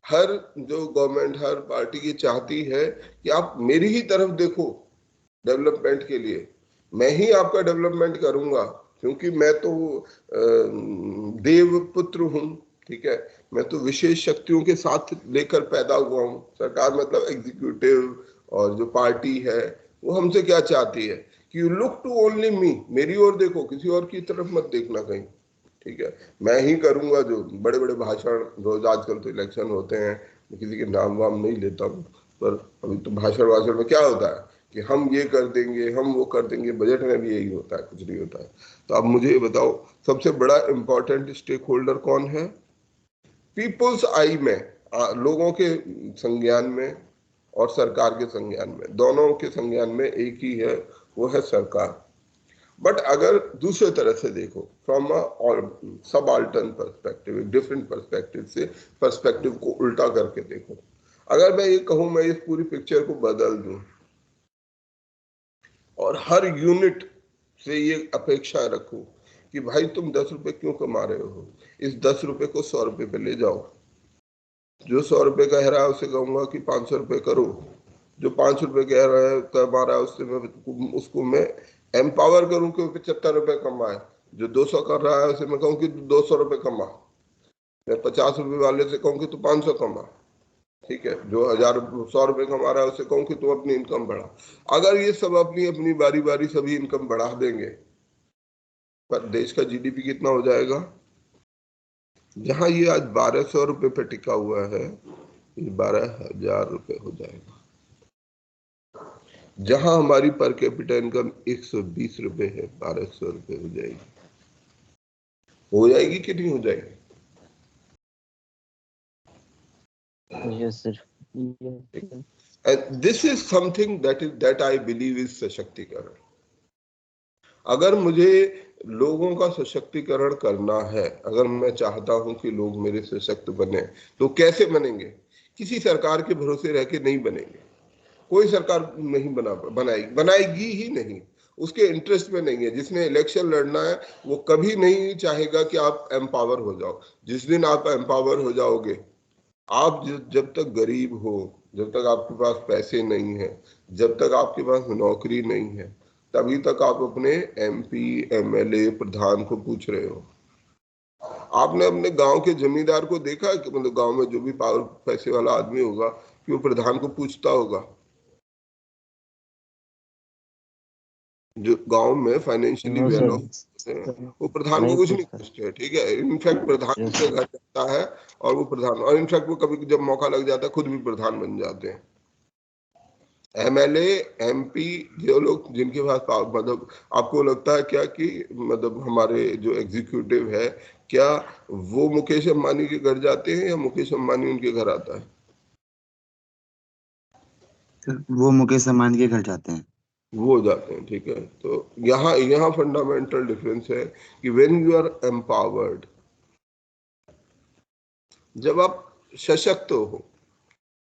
हर जो गवर्नमेंट हर पार्टी की चाहती है कि आप मेरी ही तरफ देखो डेवलपमेंट के लिए, मैं ही आपका डेवलपमेंट करूंगा, क्योंकि मैं तो देव पुत्र हूं, ठीक है, मैं तो विशेष शक्तियों के साथ लेकर पैदा हुआ हूं। सरकार मतलब एग्जीक्यूटिव और जो पार्टी है वो हमसे क्या चाहती है कि you look to only me, मेरी ओर देखो, किसी और की तरफ मत देखना कहीं, ठीक है। मैं ही करूंगा जो बड़े बड़े भाषण, रोज आजकल तो इलेक्शन होते हैं, मैं किसी के नाम वाम नहीं लेता हूँ, पर अभी तो भाषण में क्या होता है कि हम ये कर देंगे, हम वो कर देंगे, बजट में भी यही होता है, कुछ नहीं होता है। तो अब मुझे ये बताओ, सबसे बड़ा इंपॉर्टेंट स्टेक होल्डर कौन है? पीपुल्स आई में, लोगों के संज्ञान में और सरकार के संज्ञान में, दोनों के संज्ञान में एक ही है, वो है सरकार। बट अगर दूसरे तरह से देखो, फ्रॉम सब अल्टर्न पर्सपेक्टिव, एक डिफरेंट पर्सपेक्टिव से पर्सपेक्टिव को उल्टा करके देखो, अगर मैं ये कहूं, मैं इस पूरी पिक्चर को बदल दूं और हर यूनिट से ये अपेक्षा रखूं कि भाई तुम 10 रुपए क्यों कमा रहे हो, इस 10 रुपए को 100 रुपए पे ले जाओ, जो 100 रुपए कह रहा है उसे कहूंगा कि 500 रुपए करो, जो 5 रुपए कह रहा है कमा रहा है उसको मैं एम्पावर करूं कि 75 रुपए कमाए, जो 200 कर रहा है उसे मैं कहूं कि 200 रुपए कमा, मैं 50 रुपए वाले से कहूं कि तू 500 कमा, ठीक है, जो 100 रुपए कमा रहा है उसे कहूं कि तू अपनी इनकम बढ़ा। अगर ये सब अपनी अपनी बारी बारी सभी इनकम बढ़ा देंगे, पर देश का जीडीपी कितना हो जाएगा? जहां ये आज 1200 रुपए पे टिका हुआ है, ये 12,000 रुपए हो जाएगा। जहां हमारी पर कैपिटा इनकम 120 रुपए है, 1200 रुपए हो जाएगी। हो जाएगी कि नहीं हो जाएगी? Yes sir. This is something that I believe is सशक्तिकरण। अगर मुझे लोगों का सशक्तिकरण करना है, अगर मैं चाहता हूं कि लोग मेरे सशक्त बने, तो कैसे बनेंगे? किसी सरकार के भरोसे रह के नहीं बनेंगे। कोई सरकार नहीं बनाएगी ही नहीं, उसके इंटरेस्ट में नहीं है। जिसने इलेक्शन लड़ना है वो कभी नहीं चाहेगा कि आप एम्पावर हो जाओ। जिस दिन आप एम्पावर हो जाओगे, आप जब तक गरीब हो, जब तक आपके पास पैसे नहीं है, जब तक आपके पास नौकरी नहीं है, तभी तक आप अपने एमपी एमएलए प्रधान को पूछ रहे हो। आपने अपने गांव के जमींदार को देखा कि मतलब गांव में जो भी पावर पैसे वाला आदमी होगा कि वो प्रधान को पूछता होगा? जो गांव में financially no well sir, off हैं वो प्रधान को नहीं कुछ नहीं पूछता। पूछते, ठीक है। इनफैक्ट प्रधान यस के सर। घर जाता है और वो प्रधान, और इनफैक्ट वो कभी जब मौका लग जाता है खुद भी प्रधान बन जाते हैं। एमएलए, एमपी, जो लोग जिनके पास मतलब आपको लगता है क्या कि मतलब हमारे जो एग्जीक्यूटिव है, क्या वो मुकेश अंबानी के घर जाते हैं या मुकेश अंबानी उनके घर आता है? वो मुकेश अंबानी के घर जाते हैं। वो जाते हैं, ठीक है। तो यहाँ फंडामेंटल डिफरेंस है कि व्हेन यू आर एम्पावर्ड, जब आप सशक्त हो,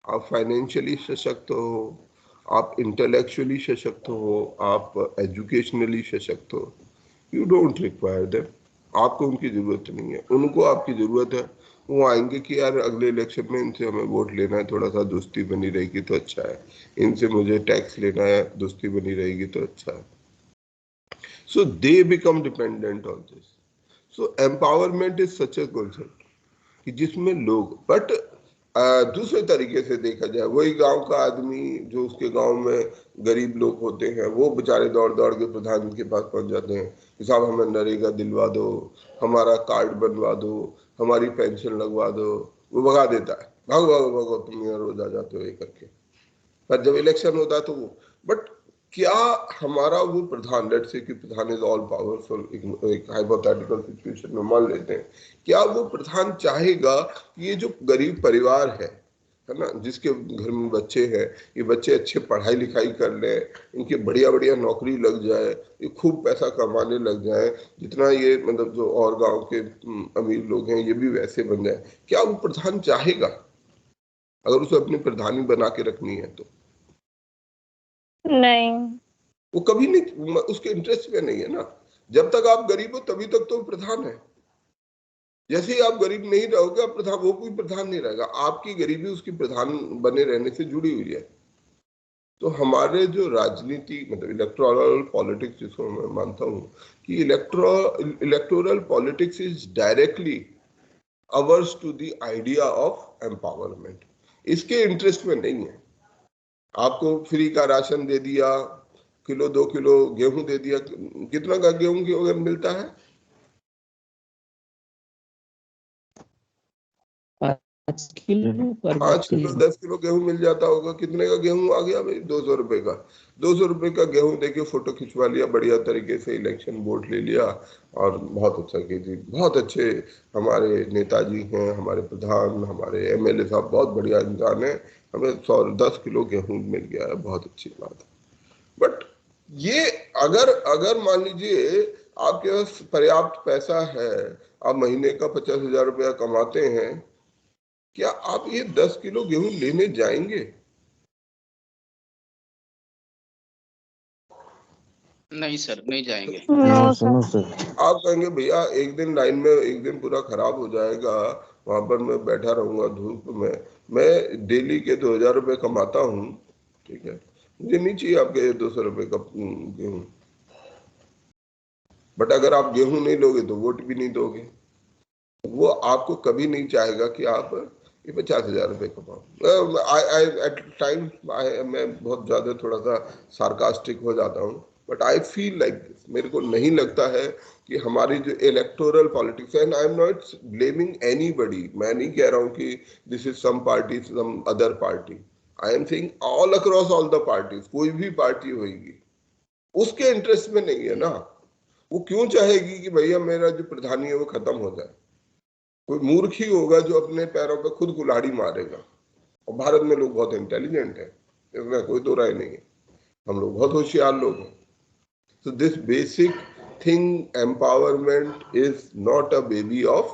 आप फाइनेंशियली सशक्त हो, आप इंटेलेक्चुअली सशक्त हो, आप एजुकेशनली सशक्त हो, यू डोंट रिक्वायर देम। आपको उनकी जरूरत नहीं है, उनको आपकी जरूरत है। वो आएंगे कि यार अगले इलेक्शन में इनसे हमें वोट लेना है, थोड़ा सा दोस्ती बनी रहेगी तो अच्छा है, इनसे मुझे टैक्स लेना है, दोस्ती बनी रहेगी तो अच्छा है। So they become dependent on this. So empowerment is such a concept कि जिसमें लोग, बट दूसरे तरीके से देखा जाए, वही गांव का आदमी जो उसके गांव में गरीब लोग होते हैं, वो बेचारे दौड़ दौड़ के प्रधान के पास पहुंच जाते हैं कि साहब हमें नरेगा दिलवा दो, हमारा कार्ड बनवा दो, हमारी पेंशन लगवा दो। वो भगा देता है, भागो भागो भागो, तुम यहाँ रोज आ जाते हो ये करके। पर जब इलेक्शन होता है तो वो, बट क्या हमारा वो प्रधान, लेट्स से कि प्रधान इज ऑल पावरफुल, एक हाइपोथेटिकल सिचुएशन में मान लेते हैं, क्या वो प्रधान चाहेगा कि ये जो गरीब परिवार है ना, जिसके घर में बच्चे हैं, ये बच्चे अच्छे पढ़ाई लिखाई कर ले, इनके बढ़िया बढ़िया नौकरी लग जाए, ये खूब पैसा कमाने लग जाए, जितना ये मतलब जो और गांव के अमीर लोग हैं ये भी वैसे बन जाए? क्या वो प्रधान चाहेगा अगर उसे अपनी प्रधानी बना के रखनी है तो? नहीं। वो कभी नहीं, उसके इंटरेस्ट में नहीं है ना। जब तक आप गरीब हो तभी तक तो प्रधान है। जैसे ही आप गरीब नहीं रहोगे, आप प्रधान, वो कोई प्रधान नहीं रहेगा। आपकी गरीबी उसकी प्रधान बने रहने से जुड़ी हुई है। तो हमारे जो राजनीति मतलब इलेक्टोरल पॉलिटिक्स, जिसको मैं मानता हूं कि electoral politics is directly averse to the idea of empowerment. इसके इंटरेस्ट में नहीं है। आपको फ्री का राशन दे दिया, किलो 2 किलो गेहूं दे दिया, कितना का गेहूं की अगर मिलता है? 5 किलो पर 5 व्यक्ति। किलो 10 किलो गेहूं मिल जाता होगा। कितने का गेहूं आ गया भाई? 200 रुपए का। 200 रुपए का गेहूं देके फोटो खिंचवा लिया बढ़िया तरीके से, इलेक्शन वोट ले लिया और बहुत अच्छा की जी, बहुत अच्छे हमारे नेताजी हैं, हमारे प्रधान, हमारे एमएलए साहब बहुत बढ़िया इंसान है, हमें 10 किलो गेहूं मिल गया है, बहुत अच्छी बात है। बट ये अगर अगर मान लीजिए आपके पास पर्याप्त पैसा है, आप महीने का 50,000 रुपया कमाते हैं, क्या आप ये 10 किलो गेहूं लेने जाएंगे? नहीं सर, नहीं जाएंगे। नो सुनो सर। सर। आप कहेंगे भैया एक दिन लाइन में, एक दिन पूरा खराब हो जाएगा, वहां पर मैं बैठा रहूंगा धूप में, मैं डेली के 2,000 रुपये कमाता हूँ, ठीक है, मुझे नहीं चाहिए आपके 200 रुपये का गेहूं। बट अगर आप गेहूं नहीं लोगे तो वोट भी नहीं दोगे। वो आपको कभी नहीं चाहेगा कि आप ये 50,000 रुपये कमाओ। एट टाइम मैं बहुत ज्यादा थोड़ा सा सार्कास्टिक हो जाता हूँ, but I feel like this. मेरे को नहीं लगता है कि हमारी जो इलेक्टोरल पॉलिटिक्स है, and I am not blaming anybody, मैं नहीं कह रहा हूँ कि this is some party some other party, I am saying all across all the parties, कोई भी पार्टी होगी उसके इंटरेस्ट में नहीं है ना। वो क्यों चाहेगी कि भैया मेरा जो प्रधानी है वो खत्म हो जाए? कोई मूर्ख ही होगा जो अपने पैरों पे खुद कुल्हाड़ी मारेगा। और भारत में लोग बहुत इंटेलिजेंट है, इसमें कोई दो राय नहीं है, हम लोग बहुत होशियार लोग हैं। So this basic thing, empowerment is not a baby of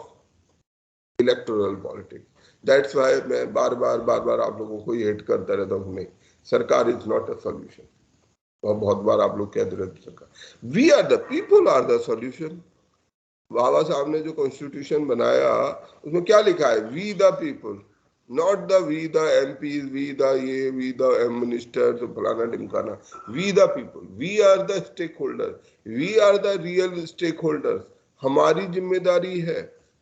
electoral politics. That's why मैं बार बार आप लोगों को ये हिट करता रहता हूँ, नहीं, सरकार इज नॉट अ सॉल्यूशन। और बहुत बार आप लोग कहते रहते सरकार, we are the people are the solution. बाबा साहब ने जो कॉन्स्टिट्यूशन बनाया उसमें क्या लिखा है? We the people, not the we the MPs, we the ये, वी द मिनिस्टर, फलाना ढिमकाना। We the people, we are the stake holder, we are the real stake holders. हमारी जिम्मेदारी है,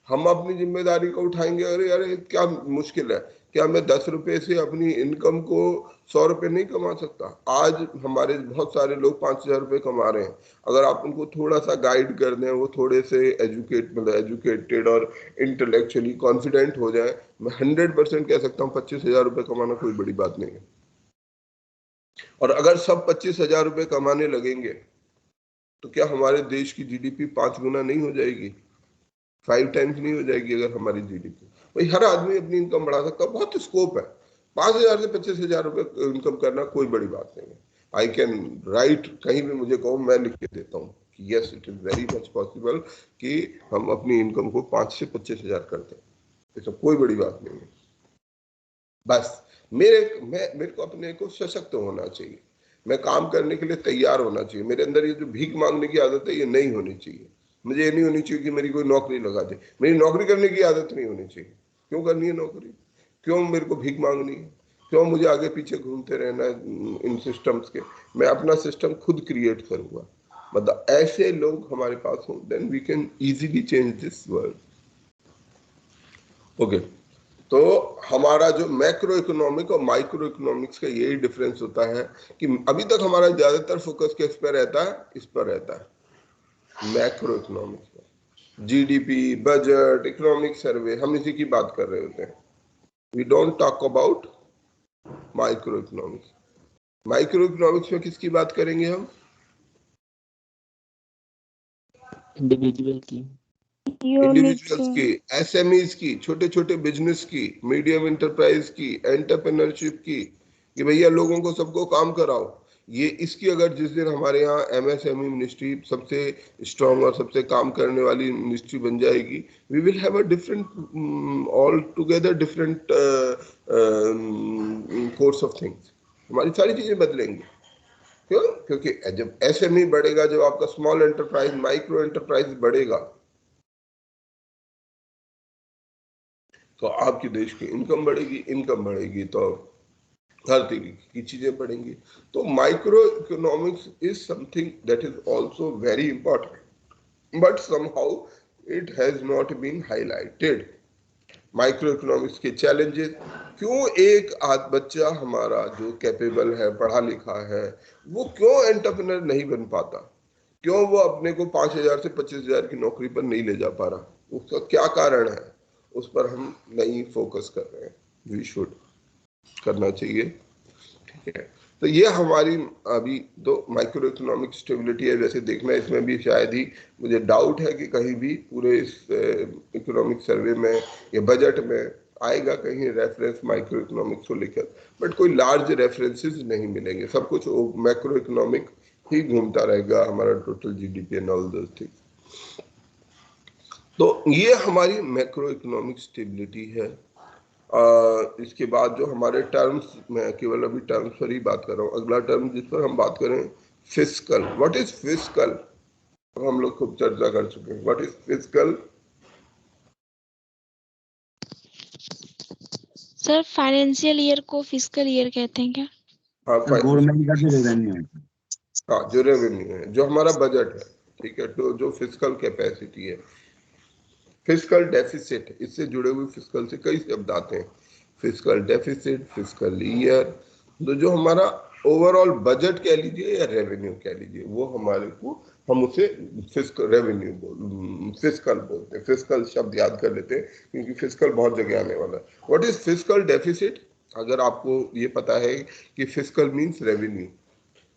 हम अपनी जिम्मेदारी को उठाएंगे। अरे अरे क्या मुश्किल है, क्या मैं 10 रुपए से अपनी इनकम को 100 रुपए नहीं कमा सकता? आज हमारे बहुत सारे लोग 5,000 रुपए कमा रहे हैं। अगर आप उनको थोड़ा सा गाइड कर दें, वो थोड़े से एजुकेटेड और इंटेलेक्चुअली कॉन्फिडेंट हो जाए, मैं 100% कह सकता हूँ 25,000 रुपए कमाना कोई बड़ी बात नहीं है। और अगर सब 25,000 रुपए कमाने लगेंगे तो क्या हमारे देश की जीडीपी 5 गुना नहीं हो जाएगी? 5 टाइम्स नहीं हो जाएगी अगर हमारी जीडीपी? भाई हर आदमी अपनी इनकम बढ़ा सकता है, बहुत स्कोप है। 5,000 से 25,000 रुपए इनकम करना कोई बड़ी बात नहीं है। आई कैन राइट, कहीं भी मुझे कहो मैं लिख के देता हूँ कि yes it is very much possible कि हम अपनी इनकम को 5 से 25,000 कर दें। इसमें कोई बड़ी बात नहीं है। बस मेरे को अपने को सशक्त होना चाहिए, मैं काम करने के लिए तैयार होना चाहिए। मेरे अंदर ये जो भीख मांगने की आदत है ये नहीं होनी चाहिए। मुझे ये नहीं होनी चाहिए कि मेरी कोई नौकरी लगा दे। मेरी नौकरी करने की आदत नहीं होनी चाहिए। क्यों करनी है नौकरी? क्यों मेरे को भीख मांगनी है? क्यों मुझे आगे पीछे घूमते रहना है इन सिस्टम्स के? मैं अपना सिस्टम खुद क्रिएट करूंगा। मतलब ऐसे लोग हमारे पास हों, then we can easily change this world. Okay, तो हमारा जो मैक्रो इकोनॉमिक और माइक्रो इकोनॉमिक्स का यही डिफरेंस होता है कि अभी तक हमारा ज्यादातर फोकस किस पर रहता है? इस पर रहता है, मैक्रो इकोनॉमिक्स पर। जीडीपी, बजट, इकोनॉमिक सर्वे, हम इसी की बात कर रहे होते हैं। We don't talk about micro economics. Micro economics में किसकी बात करेंगे हम? इंडिविजुअल की, इंडिविजुअल्स की, एसएमईज की, छोटे छोटे बिजनेस की, मीडियम एंटरप्राइज की, एंटरप्रेन्योरशिप की, कि भैया लोगों को सबको काम कराओ। ये इसकी अगर जिस दिन हमारे यहाँ एमएसएमई मिनिस्ट्री सबसे स्ट्रांग और सबसे काम करने वाली मिनिस्ट्री बन जाएगी, we will have a different all together different course of things. हमारी सारी चीजें बदलेंगी। क्यों? क्योंकि जब एसएमई बढ़ेगा, जब आपका स्मॉल एंटरप्राइज, माइक्रो एंटरप्राइज बढ़ेगा, तो आपके देश की इनकम बढ़ेगी। इनकम बढ़ेगी तो हर तरीके की चीजें बढ़ेंगी। तो micro economics is something that is also very important, but somehow it has not been highlighted. Micro economics के चैलेंजेस, क्यों एक बच्चा हमारा जो कैपेबल है, पढ़ा लिखा है, वो क्यों एंटरप्रेन्योर नहीं बन पाता? क्यों वो अपने को 5,000 से 25,000 की नौकरी पर नहीं ले जा पा रहा? उसका क्या कारण है? उस पर हम नहीं फोकस कर रहे हैं। वी शुड करना चाहिए। ठीक है, तो ये हमारी अभी तो माइक्रो इकोनॉमिक स्टेबिलिटी है। वैसे देखना, इसमें भी शायद ही मुझे डाउट है कि कहीं भी पूरे इस इकोनॉमिक सर्वे में या बजट में आएगा कहीं रेफरेंस माइक्रो इकोनॉमिक्स को लेकर, बट कोई लार्ज रेफरेंसेस नहीं मिलेंगे। सब कुछ मैक्रो इकोनॉमिक ही घूमता रहेगा, हमारा total GDP and all those things. तो ये हमारी मैक्रो इकोनॉमिक स्टेबिलिटी है। इसके बाद जो हमारे टर्म्स, मैं केवल अभी टर्म्स पर ही बात कर रहा हूँ। अगला टर्म जिस पर हम बात करें, फिस्कल। What is fiscal? हम लोग खूब चर्चा कर चुके हैं। What is fiscal? Sir financial year को फिस्कल ईयर कहते हैं क्या? हाँ, गवर्नमेंट का जो रेवेन्यू है, हाँ जो रेवेन्यू है, जो हमारा बजट है, ठीक है, तो जो फिस्कल कैपेसिटी है। फिस्कल डेफिसिट, इससे जुड़े हुए फिस्कल से कई शब्द आते हैं। फिस्कल डेफिसिट, फिस्कल ईयर, तो जो हमारा ओवरऑल बजट कह लीजिए या रेवेन्यू कह लीजिए, वो हमारे को, हम उसे फिस्कल बोलते हैं। फिस्कल शब्द याद कर लेते हैं क्योंकि फिस्कल बहुत जगह आने वाला है। What is fiscal deficit? अगर आपको ये पता है कि fiscal means revenue,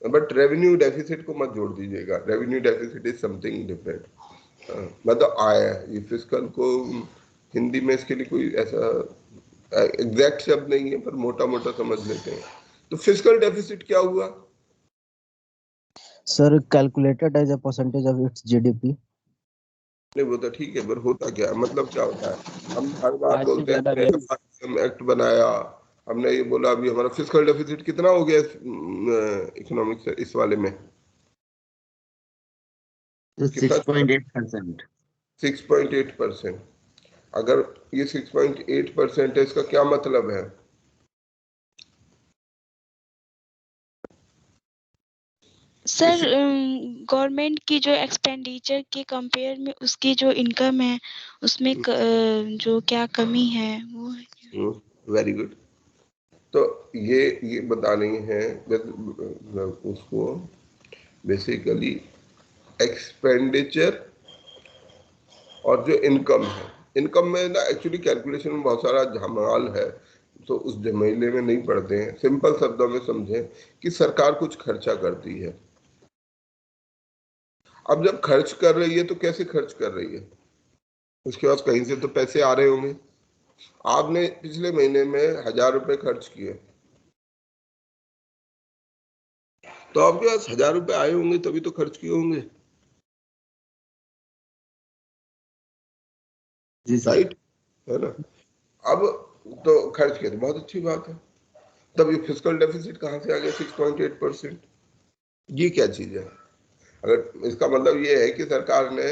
but revenue deficit को मत जोड़ दीजिएगा। Revenue deficit is something different. मतलब आया ये फिस्कल को हिंदी में इसके लिए कोई ऐसा एग्जैक्ट शब्द नहीं है, पर मोटा मोटा समझ लेते हैं। तो फिस्कल डेफिसिट क्या हुआ? Sir calculated as a percentage of its GDP. नहीं, वो तो ठीक है, पर होता क्या है, मतलब क्या होता है? हम हर बार आज से बोलते ज्यादा हैं हम एक्ट बनाया, हमने ये बोला अभी हमारा फिस्कल डेफिसिट कितना हो गया इकोनॉमिक्स इस वाले में? 6.8%। 6.8%। अगर ये 6.8% है, इसका क्या मतलब है? सर गवर्नमेंट की जो एक्सपेंडिचर के कंपेयर में उसकी जो इनकम है उसमें जो क्या कमी है वो है। Very good. तो ये बतानी है उसको बेसिकली एक्सपेंडिचर और जो इनकम है, इनकम में ना एक्चुअली कैलकुलेशन में बहुत सारा झमाल है, तो उस झमेले में नहीं पड़ते हैं। सिंपल शब्दों में समझें कि सरकार कुछ खर्चा करती है। अब जब खर्च कर रही है तो कैसे खर्च कर रही है, उसके बाद कहीं से तो पैसे आ रहे होंगे। आपने पिछले महीने में 1000 रुपए खर्च किए, तो आपके पास 1000 रुपए आए होंगे, तभी तो खर्च किए होंगे, जी सर। राइट, है ना। अब तो खर्च किया तो बहुत अच्छी बात है। तब ये फिस्कल डेफिसिट कहाँ से आ गया 6.8%? ये क्या चीज है? अगर इसका मतलब ये है कि सरकार ने,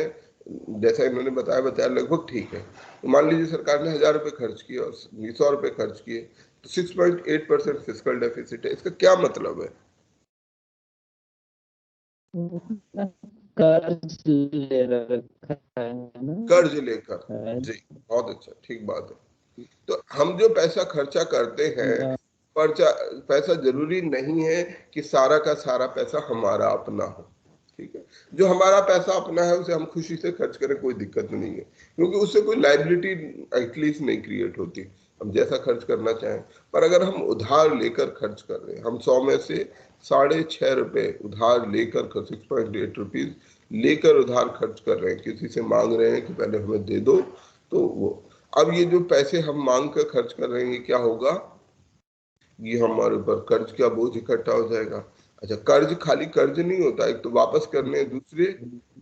जैसा इन्होंने बताया लगभग ठीक है, तो मान लीजिए सरकार ने 1000 रुपए खर्च किए और 100 रुपए खर्च किए, तो 6.8% फिस्कल डेफिसिट है। इसका क्या मतलब है? कर्ज ले रखा है ना। कर्ज लेकर, जी, बहुत अच्छा, ठीक बात है। तो हम जो पैसा खर्चा करते हैं, पैसा जरूरी नहीं है कि सारा का सारा पैसा हमारा अपना हो, ठीक है। जो हमारा पैसा अपना है उसे हम खुशी से खर्च करें, कोई दिक्कत नहीं है, क्योंकि उससे कोई लायबिलिटी एटलीस्ट नहीं क्रिएट होती, हम जैसा खर्च करना चाहें। पर अगर हम उधार लेकर खर्च कर रहे हैं, हम 100 में से 6.5 रुपए उधार लेकर, 6.8 रुपीज लेकर उधार खर्च कर रहे हैं, किसी से मांग रहे हैं कि पहले हमें दे दो, तो वो, अब ये जो पैसे हम मांग कर खर्च कर रहे हैं, ये क्या होगा, ये हमारे ऊपर कर्ज का बोझ इकट्ठा हो जाएगा। अच्छा, कर्ज खाली कर्ज नहीं होता, एक तो वापस करने, दूसरे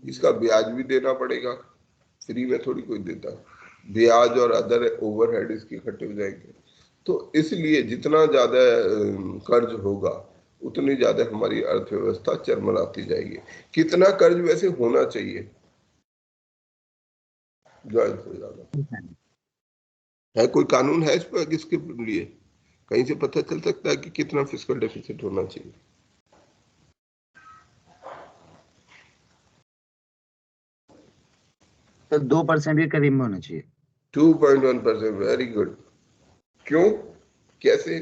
इसका ब्याज भी देना पड़ेगा, फ्री में थोड़ी कोई देता, ब्याज और अदर ओवरहेड इसके इकट्ठे हो जाएंगे। तो इसलिए जितना ज्यादा कर्ज होगा, उतनी ज्यादा हमारी अर्थव्यवस्था चरमराती जाएगी। कितना कर्ज वैसे होना चाहिए ज्यादा से ज्यादा? है कोई कानून है इस पर, इसके लिए कहीं से पता चल सकता है कि कितना फिस्कल डेफिसिट होना चाहिए? तो 2% के करीब में होना चाहिए। 2.1%, वेरी गुड। क्यों, कैसे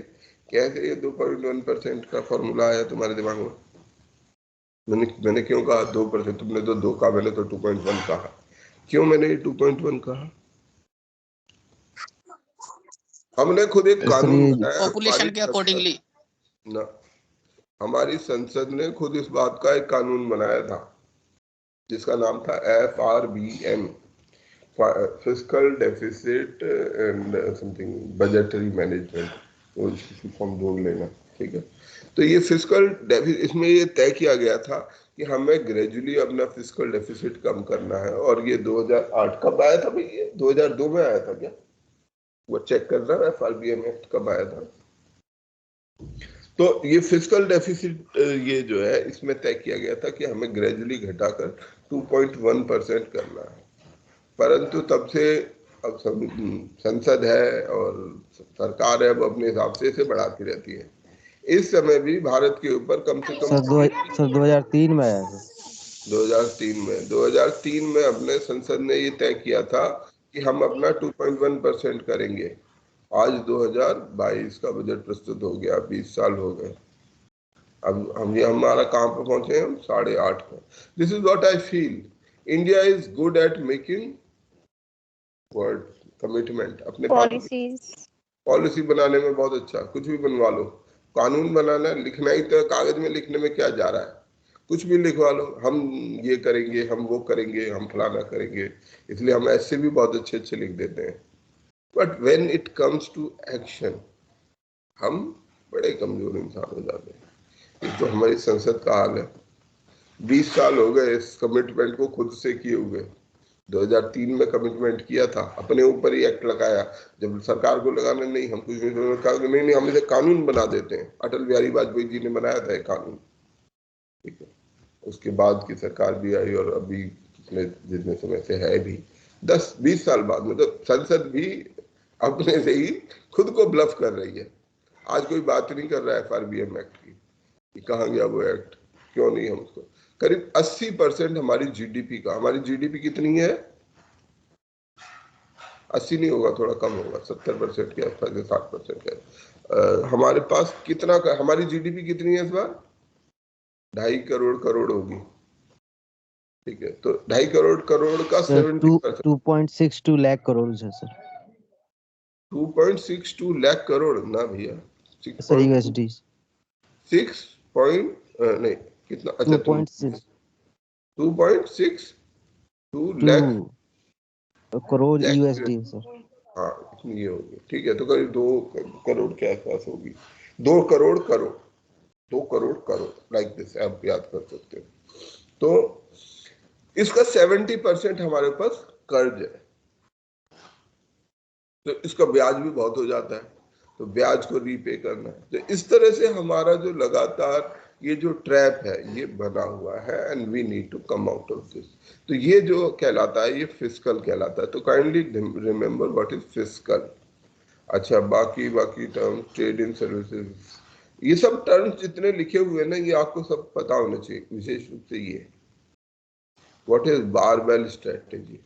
कैसे ये 2.1% का फॉर्मूला आया तुम्हारे दिमाग में? मैंने क्यों कहा 2%? तुमने तो 2 कहा, मैंने तो 2.1 कहा। क्यों मैंने ये 2.1 कहा? हमने खुद एक कानून बनाया, पॉपुलेशन के अकॉर्डिंगली ना, हमारी संसद ने खुद इस बात का एक कानून बनाया था, जिसका नाम था FRBM, fiscal deficit and something budgetary management, वो इसकी फॉर्म ढूंढ लेना, ठीक है। तो ये फिस्कल डेफिसिट, इसमें ये तय किया गया था कि हमें ग्रेजुअली अपना फिस्कल डेफिसिट कम करना है। और ये 2008 कब आया था भाई? ये 2002 में आया था क्या? वो चेक कर रहा है, FRBM एक्ट कब आया था? तो ये फिस्कल डेफिसिट ये जो है, इसमें तय किया गया था कि हमें ग्रेजुअली घटाकर 2.1% करना है। परंतु तब से अब संसद है और सरकार है, अब अपने हिसाब से इसे बढ़ाती रहती है। इस समय भी भारत के ऊपर कम से कम सर 2003 में आया है। 2003 में अपने संसद ने ये तय किया था कि हम अपना 2.1% करेंगे। आज 2022 का बजट प्रस्तुत हो गया, 20 साल हो गए। अब हमारा कहाँ पर पहुंचे हैं? हम 8.5 पर। This is what I feel, India is good at making word commitment, अपने पॉलिसी बनाने में बहुत अच्छा, कुछ भी बनवा लो, कानून बनाना, लिखना ही तो, कागज में लिखने में क्या जा रहा है, कुछ भी लिखवा लो, हम ये करेंगे, हम वो करेंगे, हम फलाना करेंगे, इसलिए हम ऐसे भी बहुत अच्छे अच्छे लिख देते हैं। But when it comes to action, हम बड़े कमजोर इंसान हो जाते हैं। ये तो हमारी संसद का हाल है। 20 साल हो गए इस कमिटमेंट को खुद से किए हुए। 2003 में कमिटमेंट किया था, अपने ऊपर ही एक्ट लगाया, जब सरकार को लगाना नहीं, हम कुछ नहीं, हम इसे कानून बना देते हैं। अटल बिहारी वाजपेयी जी ने बनाया था एक कानून, ठीक है। उसके बाद की सरकार भी आई और अभी जितने समय से है भी 10-20 साल बाद में, तो संसद भी अपने से ही खुद को ब्लफ कर रही है। आज कोई बात नहीं कर रहा है FRBM एक्ट की, कहाँ गया वो एक्ट, क्यों नहीं हम उसको। करीब 80% हमारी GDP का, हमारी GDP कितनी है? 80 नहीं होगा, थोड़ा कम होगा, 70% के आसपास या 60% के। हमारे पास कितना हमारी जीडीपी कितनी है इस बार? 2.5 करोड़ होगी, ठीक है। तो 2.5 करोड़ का 70%, 2.62 लाख करोड़ है सर। 2.62 लाख करोड़ ना भैया, सर यूएसडी 6 पॉइंट नहीं कितना, अच्छा 2.62 लाख करोड़ यूएसडी सर। हाँ इतनी होगी, ठीक है। तो करीब 2 करोड़ के आसपास होगी, 2 करोड़ करोड़, 2 करोड़ करोड़, लाइक दिस आप याद कर सकते हो। तो इसका 70% हमारे पास कर्ज है, तो इसका ब्याज भी बहुत हो जाता है, तो ब्याज को रीपे करना है। तो इस तरह से हमारा जो लगातार ये जो ट्रैप है ये बना हुआ है, and we need to come out of this. तो ये जो कहलाता है ये फिस्कल कहलाता है। तो kindly remember what is fiscal. अच्छा, बाकी टर्म्स, ट्रेड इन सर्विसेज, ये सब टर्म्स जितने लिखे हुए हैं ना, ये आपको सब पता होना चाहिए। विशेष रूप से ये what is barbell strategy,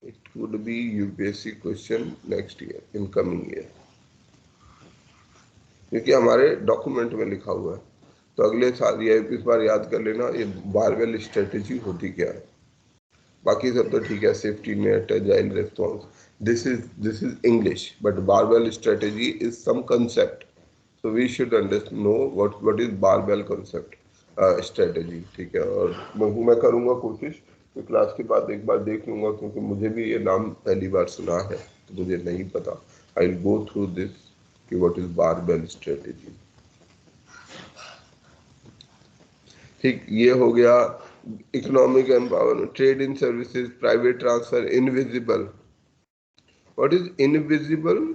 it would be UPSC question next year, in coming year, क्योंकि हमारे डॉक्यूमेंट में लिखा हुआ है। तो अगले साल ये इस बार याद कर लेना ये बारबेल स्ट्रेटेजी होती क्या है। बाकी सब तो ठीक है, safety net, agile response, this is English, but barbell strategy is some concept, so we should know what is barbell concept strategy, ठीक है। और मैं करूंगा कोशिश तो क्लास के बाद एक बार देख लूंगा, क्योंकि मुझे भी ये नाम पहली बार सुना है, तो मुझे नहीं पता। I will go through this कि व्हाट इज बारबेल स्ट्रेटेजी, ठीक। ये हो गया economic empowerment, trade in services, private transfer, invisible. What is invisible?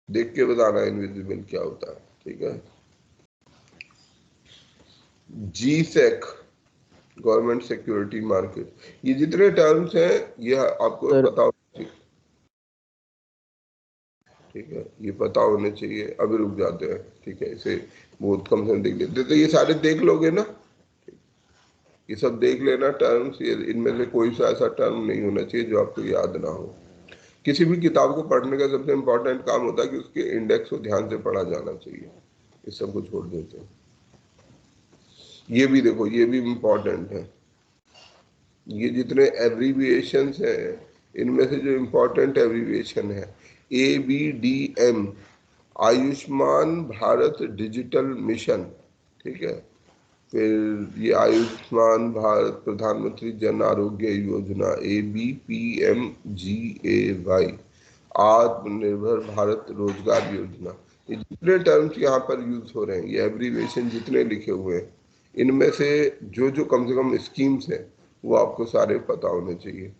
देख के बताना इनविजिबल क्या होता है, ठीक है। GSEC, गवर्नमेंट सिक्योरिटी मार्केट, ये जितने टर्म्स हैं ये आपको पता होना चाहिए, ठीक है। ये पता होने चाहिए। अभी रुक जाते हैं, ठीक है, इसे बहुत कम से देख लेते। तो ये सारे देख लोगे ना, ये सब देख लेना टर्म्स। ये इनमें से कोई सा ऐसा टर्म नहीं होना चाहिए जो आपको याद ना हो। किसी भी किताब को पढ़ने का सबसे इम्पोर्टेंट काम होता है कि उसके इंडेक्स को ध्यान से पढ़ा जाना चाहिए। इस सब को छोड़ देते हैं। ये भी देखो, ये भी इम्पोर्टेंट है। ये जितने एब्रीविएशंस हैं, इनमें से जो इम्पोर्टेंट एब्रीविएशन है ABDM, Ayushman Bharat digital mission, ठीक है। फिर ये आयुष्मान भारत प्रधानमंत्री जन आरोग्य योजना ABPMGAY, आत्मनिर्भर भारत रोजगार योजना। ये जितने टर्म्स यहाँ पर यूज हो रहे हैं, ये एब्रीविएशन जितने लिखे हुए हैं, इनमें से जो कम से कम स्कीम्स हैं वो आपको सारे पता होने चाहिए,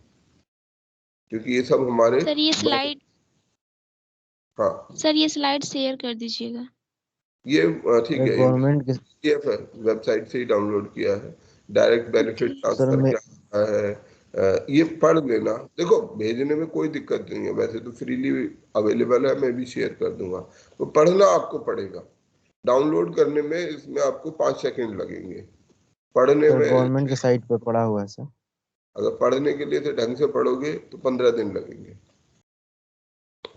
क्योंकि ये सब हमारे सर ये स्लाइड, हाँ सर ये स्लाइड शेयर कर दीजिएगा। ये ठीक है, गवर्नमेंट के PDF है, वेबसाइट से ही डाउनलोड किया है। डायरेक्ट बेनिफिट ट्रांसफर क्या है, ये पढ़ लेना। देखो भेजने में कोई दिक्कत नहीं है, वैसे तो फ्रीली अवेलेबल है, मैं भी शेयर कर दूंगा। तो पढ़ना आपको पड़ेगा, डाउनलोड करने में इसमें आपको 5 सेकंड लगेंगे, पढ़ने में गवर्नमेंट के साइट पे पड़ा हुआ है सर। अगर पढ़ने के लिए तो ढंग से पढ़ोगे तो 15 दिन लगेंगे।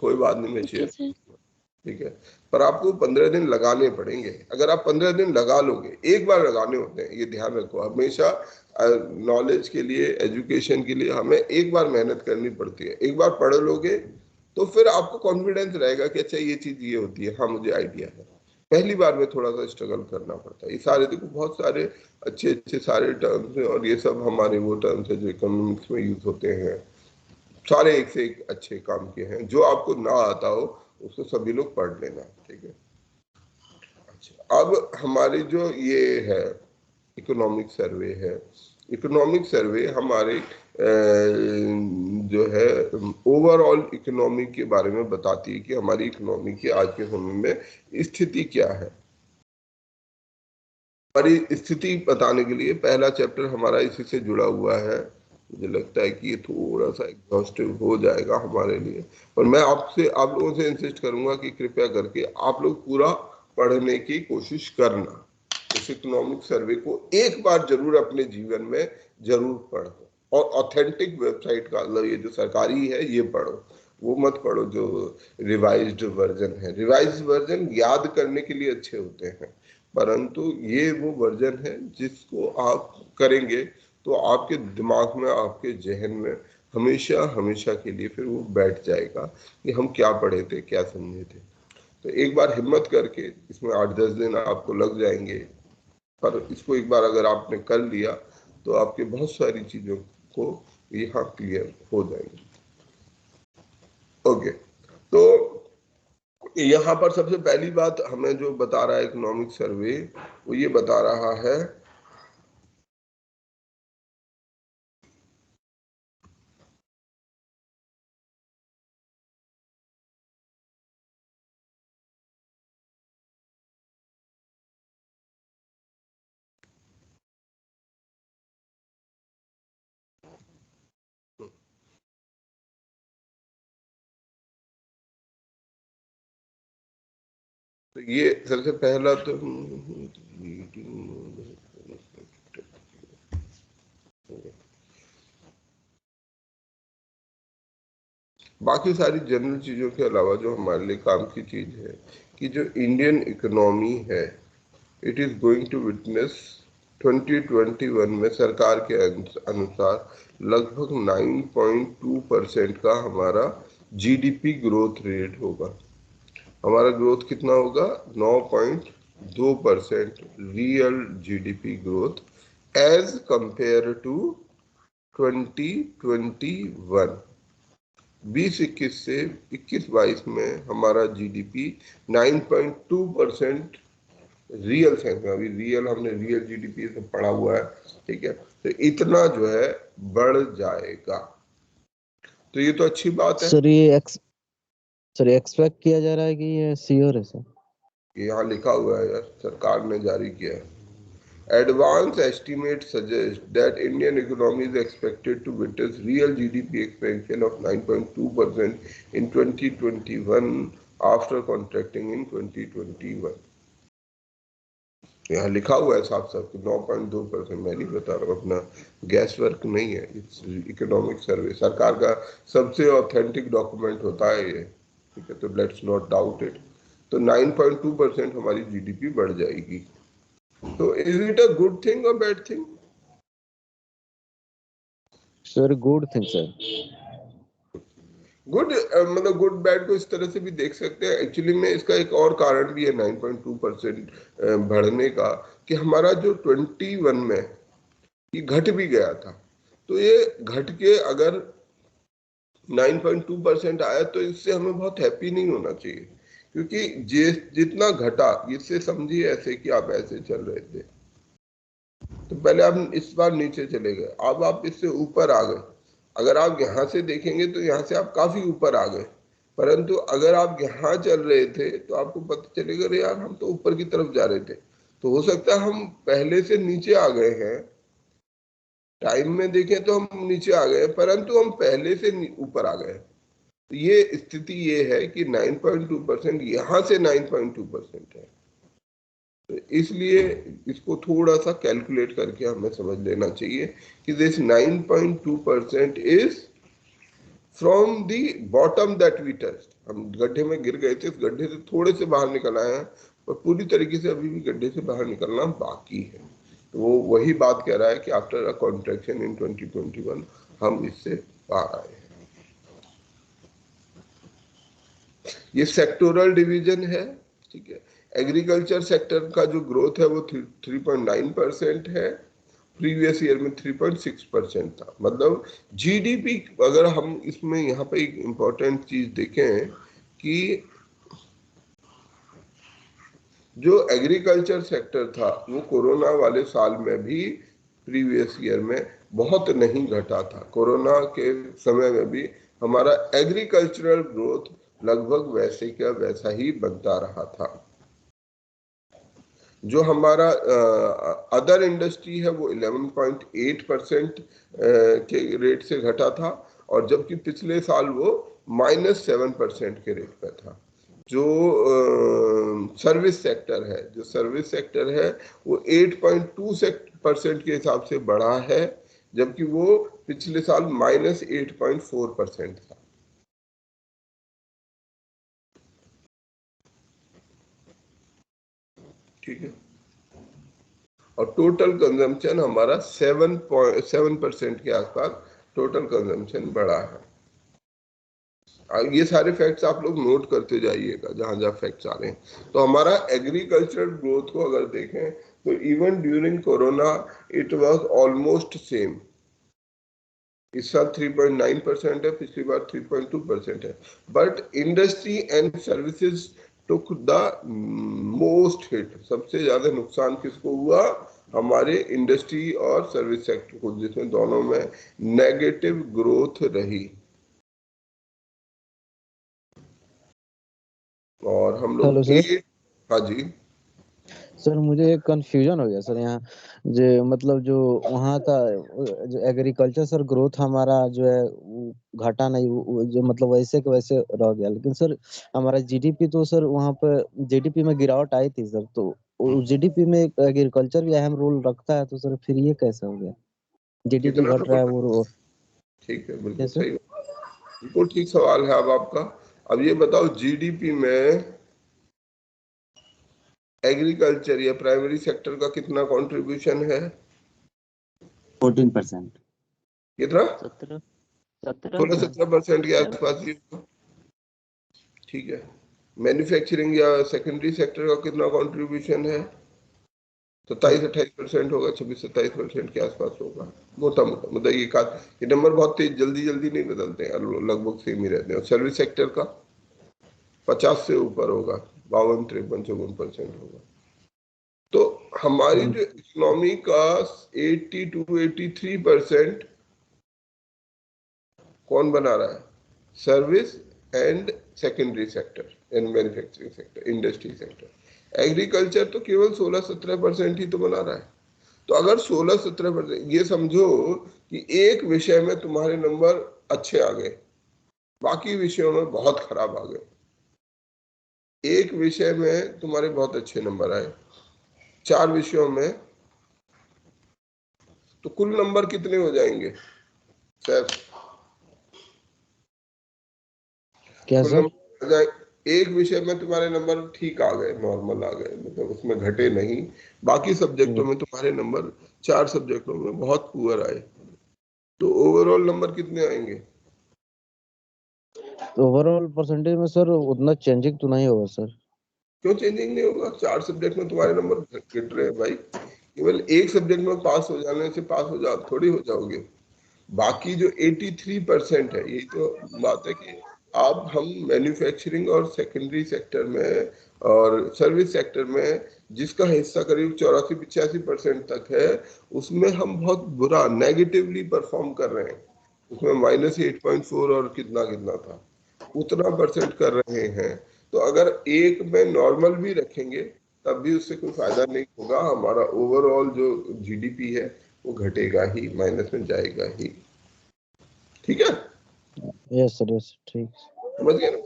कोई बात नहीं, मैं शेयर, ठीक है। पर आपको 15 दिन लगाने पड़ेंगे। अगर आप 15 दिन लगा लोगे, एक बार लगाने होते हैं, ये ध्यान रखो। हमेशा नॉलेज के लिए, एजुकेशन के लिए हमें एक बार मेहनत करनी पड़ती है। एक बार पढ़ लोगे तो फिर आपको कॉन्फिडेंस रहेगा कि अच्छा ये चीज ये होती है, हाँ मुझे आइडिया है। पहली बार में थोड़ा सा स्ट्रगल करना पड़ता है। ये सारे देखो बहुत सारे अच्छे सारे टर्म्स हैं, और ये सब हमारे वो टर्म्स है जो इकोनॉमिक्स में यूज होते हैं। सारे एक से एक अच्छे काम के हैं। जो आपको ना आता हो उसको सभी लोग पढ़ लेना, ठीक है। अच्छा, अब हमारी जो ये है इकोनॉमिक सर्वे है, इकोनॉमिक सर्वे हमारे जो है ओवरऑल इकोनॉमी के बारे में बताती है कि हमारी इकोनॉमी की आज के समय में स्थिति क्या है। हमारी स्थिति बताने के लिए पहला चैप्टर हमारा इसी से जुड़ा हुआ है। मुझे लगता है कि ये थोड़ा सा एग्जॉस्टिव हो जाएगा हमारे लिए, पर मैं आप लोगों से इंसिस्ट करूंगा कि कृपया करके आप लोग पूरा पढ़ने की कोशिश करना, इस इकोनॉमिक सर्वे को एक बार जरूर अपने जीवन में जरूर पढ़ो, और ऑथेंटिक वेबसाइट का मतलब ये जो सरकारी है ये पढ़ो, वो मत पढ़ो जो रिवाइज्ड वर्जन है। रिवाइज्ड वर्जन याद करने के लिए अच्छे होते हैं, परंतु ये वो वर्जन है जिसको आप करेंगे तो आपके दिमाग में, आपके जहन में हमेशा हमेशा के लिए फिर वो बैठ जाएगा कि हम क्या पढ़े थे, क्या समझे थे। तो एक बार हिम्मत करके, इसमें 8-10 दिन आपको लग जाएंगे, पर इसको एक बार अगर आपने कर लिया तो आपके बहुत सारी चीजों को यहाँ क्लियर हो जाएंगे। ओके, तो यहाँ पर सबसे पहली बात हमें जो बता रहा है इकोनॉमिक सर्वे, वो ये बता रहा है तो ये सबसे पहला तो बाकी सारी जनरल चीजों के अलावा जो हमारे लिए काम की चीज है कि जो इंडियन इकोनॉमी है, it is going to witness 2021 में सरकार के अनुसार लगभग 9.2% का हमारा जीडीपी ग्रोथ रेट होगा। हमारा ग्रोथ कितना होगा? 9.2% real GDP growth as compare to 2021। 2021 से 21-22 में हमारा जीडीपी 9.2% रियल सेंस में, अभी रियल हमने रियल जीडीपी से पढ़ा हुआ है, ठीक है, तो इतना जो है बढ़ जाएगा। तो ये तो अच्छी बात है। सर ये एक्सपेक्ट किया जा रहा है कि ये श्योर है सर? यहाँ लिखा हुआ है यार, सरकार ने जारी किया है। Advanced estimates suggest that Indian economy is expected to witness real GDP expansion of 9.2% in 2021 after contracting in 2021. यहाँ लिखा हुआ है साफ साफ कि 9.2%। मैं नहीं बता रहा हूँ, अपना गैस वर्क नहीं है, इकोनॉमिक सर्वे सरकार का सबसे ऑथेंटिक डॉक्यूमेंट होता है ये, ठीक है, तो लेट्स नॉट डाउट इट। तो 9.2% हमारी जीडीपी बढ़ जाएगी। तो is it a good thing और bad thing? Sir good thing sir. Good मतलब गुड बैड को इस तरह से भी देख सकते हैं। एक्चुअली में इसका एक और कारण भी है 9.2% बढ़ने का, कि हमारा जो 21 में ये घट भी गया था, तो ये घट के अगर 9.2% आया तो इससे हमें बहुत हैप्पी नहीं होना चाहिए, क्योंकि जितना घटा, इससे समझिए ऐसे कि आप ऐसे चल रहे थे, तो पहले आप इस बार नीचे चले गए, अब आप इससे ऊपर आ गए। अगर आप यहाँ से देखेंगे तो यहाँ से आप काफी ऊपर आ गए, परंतु अगर आप यहाँ चल रहे थे तो आपको पता चलेगा अरे यार हम तो ऊपर की तरफ जा रहे थे। तो हो सकता है हम पहले से नीचे आ गए हैं, टाइम में देखें तो हम नीचे आ गए, परंतु हम पहले से ऊपर आ गए। तो ये स्थिति ये है कि 9.2% यहाँ से 9.2% है। तो इसलिए इसको थोड़ा सा कैलकुलेट करके हमें समझ लेना चाहिए कि this 9.2% is from the bottom that we touched. हम गड्ढे में गिर गए थे, इस गड्ढे से थोड़े से बाहर निकल आए हैं, पर पूरी तरीके से अभी भी गड्ढे से बाहर निकलना बाकी है। तो वो वही बात कह रहा है कि आफ्टर अ कॉन्ट्रैक्शन इन 2021 हम इससे बाहर आए हैं। ये सेक्टोरल डिवीजन है, ठीक है। एग्रीकल्चर सेक्टर का जो ग्रोथ है वो 3.9% है, प्रीवियस ईयर में 3.6% था। मतलब जीडीपी, अगर हम इसमें यहाँ पे एक इम्पोर्टेंट चीज देखें कि जो एग्रीकल्चर सेक्टर था वो कोरोना वाले साल में भी प्रीवियस ईयर में बहुत नहीं घटा था। कोरोना के समय में भी हमारा एग्रीकल्चरल ग्रोथ लगभग वैसे का वैसा ही बनता रहा था। जो हमारा अदर इंडस्ट्री है वो 11.8% के रेट से घटा था, और जबकि पिछले साल वो -7% के रेट पर था। जो सर्विस सेक्टर है, जो सर्विस सेक्टर है वो 8.2% के हिसाब से बढ़ा है, जबकि वो पिछले साल -8.4% था। ठीक है, और टोटल कंजम्पशन हमारा 7% के आसपास टोटल कंजम्पशन बढ़ा है। ये सारे फैक्ट्स आप लोग नोट करते जाइएगा जहां जहां फैक्ट्स आ रहे हैं। तो हमारा एग्रीकल्चरल ग्रोथ को अगर देखें तो even during corona it was almost same. इस साल 3.9% है, पिछली बार 3.2% है, but industry and services took the most hit. सबसे ज्यादा नुकसान किसको हुआ? हमारे इंडस्ट्री और सर्विस सेक्टर को, जिसमें दोनों में नेगेटिव ग्रोथ रही। और हम लोग हेलो सर। हाँ जी सर मुझे एक कंफ्यूजन हो गया सर यहाँ, जो मतलब जो वहाँ का जो एग्रीकल्चर सर ग्रोथ हमारा जो है वो घटा नहीं, वो जो मतलब वैसे के वैसे रह गया, लेकिन सर हमारा जीडीपी तो सर वहाँ पे जीडीपी में गिरावट आई थी सर, तो जीडीपी में एग्रीकल्चर भी अहम रोल रखता है, तो सर फिर ये कैसे हो गया? जीडीपी कितना घट रहा है वो ठीक है, बिल्कुल कैसे? सही, बिल्कुल ठीक सवाल है अब आपका। अब ये बताओ जीडीपी में एग्रीकल्चर या प्राइमरी सेक्टर का कितना कंट्रीब्यूशन है? 14%। कितना? 17 16-17% के आसपास ही। ठीक है, मैन्युफैक्चरिंग या सेकेंडरी सेक्टर का कितना कंट्रीब्यूशन है? 27-28% होगा, 26-27% के आसपास होगा, मोटा मोटा। मतलब ये नंबर बहुत तेज जल्दी जल्दी नहीं बदलते हैं, लगभग सेम ही रहते हैं। और सर्विस सेक्टर का 50 से ऊपर होगा, 52-53-54% होगा। तो हमारी जो इकोनॉमी का 80-83% कौन बना रहा है? Service and secondary sector and manufacturing sector, industry sector. Agriculture तो केवल 16-17% ही तो बना रहा है। तो अगर 16-17%, ये समझो कि एक विषय में तुम्हारे नंबर अच्छे आ गए, बाकी विषयों में बहुत खराब आ गए। एक विषय में तुम्हारे बहुत अच्छे नंबर आए, 4 विषयों में, तो कुल नंबर कितने हो जाएंगे सर? क्या कुल सर? नंबर आ जाए, एक विषय में तुम्हारे नंबर ठीक आ गए, नॉर्मल आ गए, मतलब उसमें घटे नहीं। बाकी सब्जेक्टों में तुम्हारे नंबर, 4 सब्जेक्टों में बहुत पुअर आए, तो ओवरऑल नंबर कितने आएंगे? ओवरऑल परसेंटेज में सर उतना चेंजिंग तो नहीं होगा सर। क्यों चेंजिंग नहीं होगा? 4 सब्जेक्ट में तुम्हारे नंबर गिर रहे हैं भाई। केवल एक सब्जेक्ट में पास हो जाने से पास हो जाओ थोड़ी हो जाओगे। बाकी जो 83% है, यही तो बात है कि अब हम मैन्युफैक्चरिंग और सेकेंडरी सेक्टर में और सर्विस सेक्टर में, जिसका हिस्सा करीब 84-85% तक है, उसमें हम बहुत बुरा नेगेटिवली परफॉर्म कर रहे हैं। उसमें -8.4 और कितना कितना था, उतना परसेंट कर रहे हैं। तो अगर एक में नॉर्मल भी रखेंगे तब भी उससे कोई फायदा नहीं होगा। हमारा ओवरऑल जो जीडीपी है वो घटेगा ही, माइनस में जाएगा ही। ठीक है, यस सर, यस ठीक। समझ गए ना?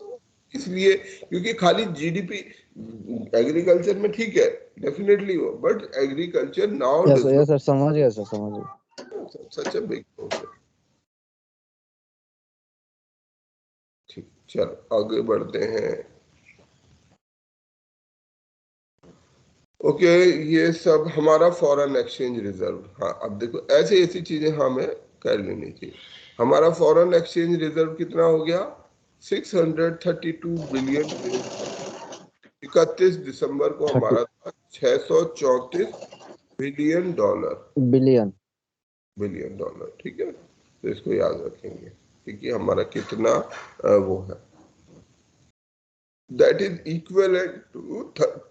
इसलिए क्योंकि खाली जीडीपी एग्रीकल्चर में ठीक है, डेफिनेटली हो, but agriculture now yes does yes sir, समझ गया सर, समझ गया। Not such a big process. ठीक, चलो आगे बढ़ते हैं। ओके, ये सब हमारा फॉरेन एक्सचेंज रिजर्व। हाँ, अब देखो ऐसी ऐसी चीजें हमें कर लेनी चाहिए। हमारा फॉरेन एक्सचेंज रिजर्व कितना हो गया? 632 बिलियन। 31 दिसंबर को 30 हमारा था 634 billion dollar. Billion. Billion dollar, ठीक है, तो इसको याद रखेंगे, क्योंकि हमारा कितना वो है, that is equivalent to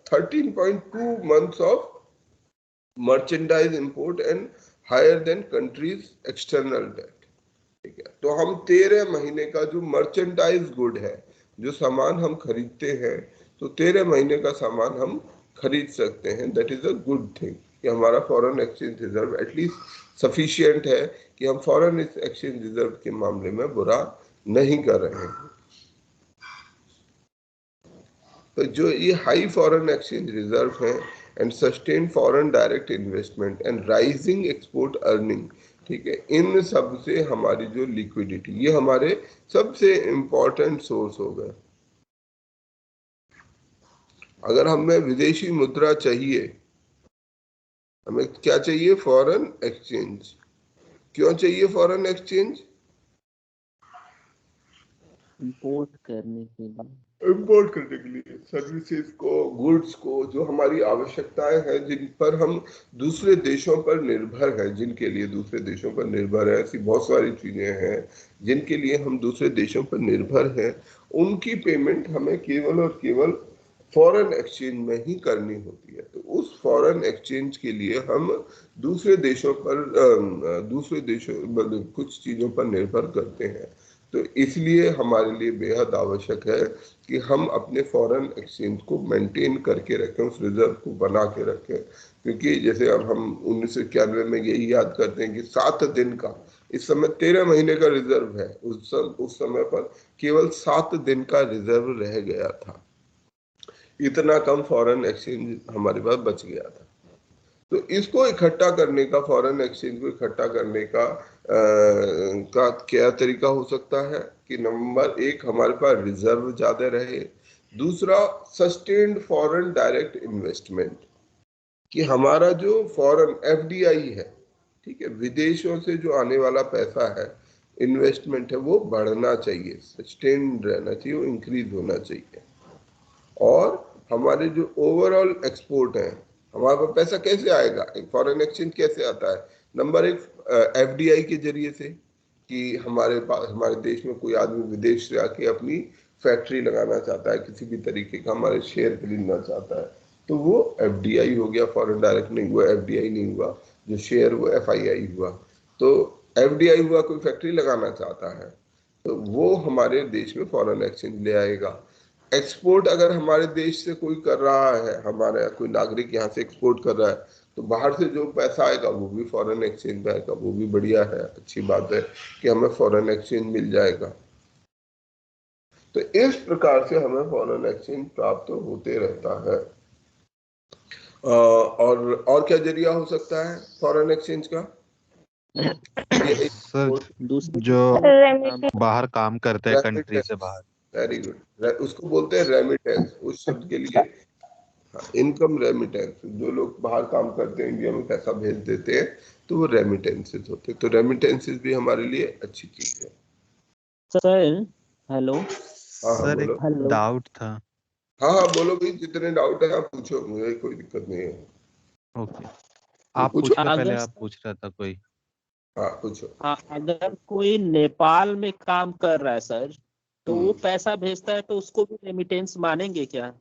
13.2 months of merchandise import and higher than country's external debt। ठीक है, तो हम 13 महीने का जो मर्चेंडाइज गुड है, जो सामान हम खरीदते हैं, तो 13 महीने का सामान हम खरीद सकते हैं। That is a good thing कि हमारा foreign exchange reserve at least sufficient है कि हम फॉरेन एक्सचेंज रिजर्व के मामले में बुरा नहीं कर रहे हैं। तो जो ये हाई फॉरेन एक्सचेंज रिजर्व है and sustain foreign direct investment and rising export earning, ठीक है, इन सब से हमारी जो लिक्विडिटी, ये हमारे सबसे इम्पोर्टेंट सोर्स हो गए। अगर हमें विदेशी मुद्रा चाहिए, हमें क्या चाहिए? Foreign exchange. क्यों चाहिए फॉरेन एक्सचेंज? इंपोर्ट करने के लिए, इम्पोर्ट करने के लिए सर्विसेज को, गुड्स को, जो हमारी आवश्यकताएं हैं, जिन पर हम दूसरे देशों पर निर्भर हैं, जिनके लिए दूसरे देशों पर निर्भर है, ऐसी बहुत सारी चीजें हैं जिनके लिए हम दूसरे देशों पर निर्भर हैं, उनकी पेमेंट हमें केवल और केवल फॉरेन एक्सचेंज में ही करनी होती है। तो उस फॉरेन एक्सचेंज के लिए हम दूसरे देशों पर मतलब कुछ चीजों पर निर्भर करते हैं। तो इसलिए हमारे लिए बेहद आवश्यक है कि हम अपने फॉरेन एक्सचेंज को मेंटेन करके रखें, उस रिजर्व को बना के रखें। क्योंकि जैसे अब हम 1991 में यही याद करते हैं कि 7 दिन का, इस समय 13 महीने का रिजर्व है, उस समय पर केवल 7 दिन का रिजर्व रह गया था। इतना कम फॉरेन एक्सचेंज हमारे पास बच गया था। तो इसको इकट्ठा करने का, फॉरेन एक्सचेंज को इकट्ठा करने का क्या तरीका हो सकता है कि नंबर 1 हमारे पास रिजर्व ज्यादा रहे, दूसरा सस्टेन्ड फॉरेन डायरेक्ट इन्वेस्टमेंट, कि हमारा जो फॉरेन एफडीआई है, ठीक है, विदेशों से जो आने वाला पैसा है, इन्वेस्टमेंट है, वो बढ़ना चाहिए, सस्टेन्ड रहना चाहिए, वो इंक्रीज होना चाहिए। और हमारे जो ओवरऑल एक्सपोर्ट है, हमारे पास पैसा कैसे आएगा, एक फॉरेन एक्सचेंज कैसे आता है? नंबर 1 एफडीआई के जरिए से, कि हमारे पास, हमारे देश में कोई आदमी विदेश से आके अपनी फैक्ट्री लगाना चाहता है, किसी भी तरीके का हमारे शेयर खरीदना चाहता है, तो वो एफडीआई हो गया, फॉरेन डायरेक्ट नहीं हुआ, एफडीआई नहीं हुआ, जो शेयर वो एफआईआई हुआ। तो एफडीआई हुआ, कोई फैक्ट्री लगाना चाहता है, तो वो हमारे देश में फॉरेन एक्सचेंज ले आएगा। एक्सपोर्ट अगर हमारे देश से कोई कर रहा है, हमारा कोई नागरिक यहाँ से एक्सपोर्ट कर रहा है, तो बाहर से जो पैसा आएगा वो भी फॉरेन एक्सचेंज में आएगा, वो भी बढ़िया है, अच्छी बात है कि हमें फॉरेन एक्सचेंज मिल जाएगा। तो इस प्रकार से हमें फॉरेन एक्सचेंज प्राप्त होते रहता है। और क्या जरिया हो सकता है फॉरेन एक्सचेंज का? सर, जो बाहर काम करते हैं कंट्री से बाहर, वेरी गुड, उसको बोलते हैं रेमिटेंस। उस शब्द के लिए इनकम रेमिटेंस, जो लोग बाहर काम करते हैं, इंडिया में पैसा भेज देते हैं, तो वो रेमिटेंसेस होते हैं। तो रेमिटेंसेस भी हमारे लिए अच्छी चीज है। Sir hello. हाँ सर एक बोलो। डाउट था। हाँ बोलो भाई, जितने डाउट है आप पूछो, मुझे कोई दिक्कत नहीं है। ओके, आप पूछो। पूछिए, पहले आप पूछ रहा था कोई। हाँ पूछो। हाँ, अगर कोई नेपाल में काम कर रहा है सर, तो वो पैसा भेजता है, तो उसको भी रेमिटेंस मानेंगे क्या?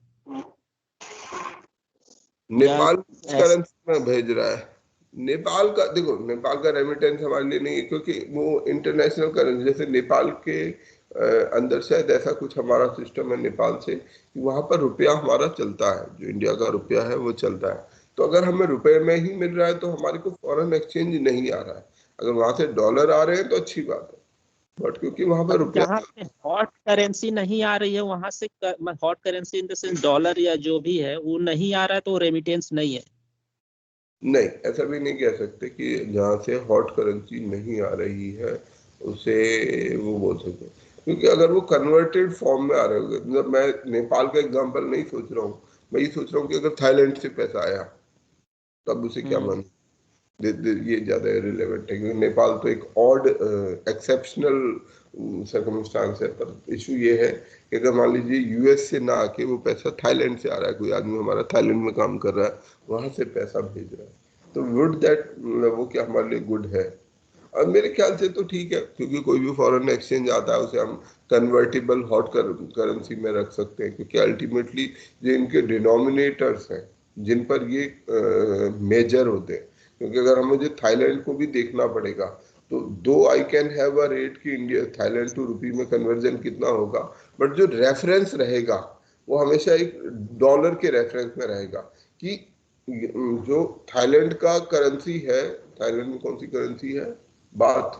नेपाल करेंसी में भेज रहा है, नेपाल का, देखो नेपाल का रेमिटेंस हमारे लिए नहीं है, क्योंकि वो इंटरनेशनल करेंसी, जैसे नेपाल के अंदर शायद ऐसा कुछ हमारा सिस्टम है नेपाल से, कि वहां पर रुपया हमारा चलता है, जो इंडिया का रुपया है वो चलता है। तो अगर हमें रुपए में ही मिल रहा है तो हमारे को फॉरेन एक्सचेंज नहीं आ रहा है। अगर वहां से डॉलर आ रहे हैं तो अच्छी बात है, बट क्योंकि वहां पर रुपया, जहाँ पे हॉट करेंसी नहीं आ रही है, वहां से hot currency in the sense dollar या जो भी है वो नहीं आ रहा है, तो रेमिटेंस नहीं है। नहीं, ऐसा भी नहीं कह सकते कि जहाँ से हॉट करेंसी नहीं आ रही है उसे वो बोल सकते, क्योंकि अगर वो कन्वर्टेड फॉर्म में आ रहे होंगे, मतलब मैं नेपाल का एग्जांपल नहीं सोच रहा हूँ, मैं ये सोच रहा हूँ कि अगर थाईलैंड से पैसा आया तब उसे क्या माने, ये ज्यादा रिलेवेंट है, क्योंकि नेपाल तो एक ऑड एक्सेप्शनल सर्कमस्टांस है। पर इशू ये है कि अगर मान लीजिए यूएस से ना आके वो पैसा थाईलैंड से आ रहा है, कोई आदमी हमारा थाईलैंड में काम कर रहा है, वहां से पैसा भेज रहा है, तो वुड दैट, वो क्या हमारे लिए गुड है? और मेरे ख्याल से तो ठीक है, क्योंकि कोई भी फॉरेन एक्सचेंज आता है उसे हम कन्वर्टेबल हॉट करेंसी में रख सकते हैं, क्योंकि अल्टीमेटली जो इनके डिनोमिनेटर्स हैं जिन पर ये मेजर होते हैं, क्योंकि अगर हमें जो थाईलैंड को भी देखना पड़ेगा, तो दो I can have a rate की इंडिया थाईलैंड टू रुपी में कन्वर्जन कितना होगा, बट जो रेफरेंस रहेगा वो हमेशा एक डॉलर के रेफरेंस में रहेगा, कि जो थाईलैंड का करेंसी है, थाईलैंड में कौन सी करेंसी है? बात।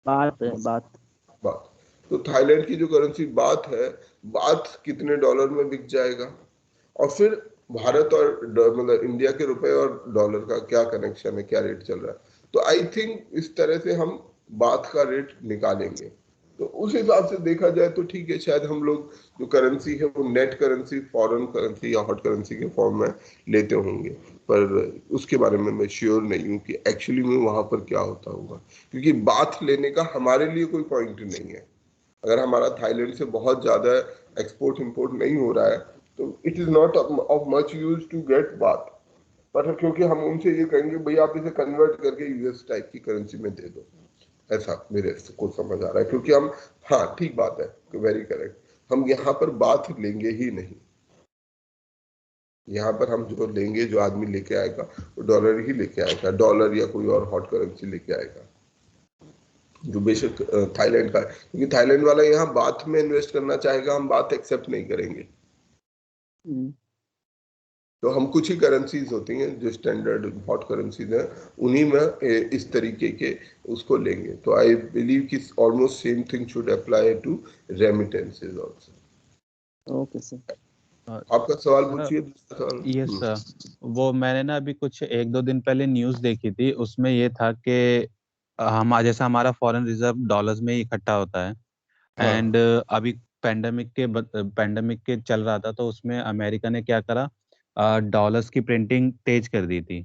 बात है, बात। तो थाईलैंड की जो करेंसी बात है, बात कितने डॉलर में बिक जाएगा, और फिर भारत और मतलब इंडिया के रुपए और डॉलर का क्या कनेक्शन है, क्या रेट चल रहा है। तो आई थिंक इस तरह से हम बात का रेट निकालेंगे। तो उस हिसाब से देखा जाए तो ठीक है, शायद हम लोग जो करेंसी है वो नेट करेंसी, फॉरेन करेंसी या हॉट करेंसी के फॉर्म में लेते होंगे, पर उसके बारे में मैं श्योर नहीं हूँ कि एक्चुअली में वहां पर क्या होता होगा, क्योंकि बात लेने का हमारे लिए कोई पॉइंट नहीं है। अगर हमारा थाईलैंड से बहुत ज्यादा एक्सपोर्ट इंपोर्ट नहीं हो रहा है तो it is not of much use to get बात, पर क्योंकि हम उनसे ये कहेंगे भाई आप इसे कन्वर्ट करके यूएस टाइप की करेंसी में दे दो, ऐसा मेरे को समझ आ रहा है। क्योंकि हम, हाँ ठीक बात है, वेरी करेक्ट, हम यहाँ पर बात लेंगे ही नहीं। यहाँ पर हम जो लेंगे, जो आदमी लेके आएगा वो डॉलर ही लेके आएगा, डॉलर या कोई और हॉट करेंसी लेके आएगा, जो बेशक थाईलैंड का है, क्योंकि थाईलैंड वाला यहाँ बात में इन्वेस्ट करना चाहेगा, हम बात एक्सेप्ट नहीं करेंगे। तो हम कुछ ही करेंसीज होती हैं जो स्टैंडर्ड हॉट करेंसीज हैं, उन्हीं में इस तरीके के उसको लेंगे। तो आई बिलीव कि almost same thing should apply to remittances also. Okay sir. आपका सवाल पूछिए, दूसरा सवाल। यस सर, वो मैंने ना अभी कुछ 1-2 दिन पहले न्यूज़ देखी थी, उसमें ये था कि हम जैसा हमारा फॉरेन रिजर्व डॉलर्स में ही इकट्ठा होता है, हाँ। एंड अभी पैंडेमिक के चल रहा था, तो उसमें अमेरिका ने क्या करा, डॉलर्स की प्रिंटिंग तेज कर दी थी।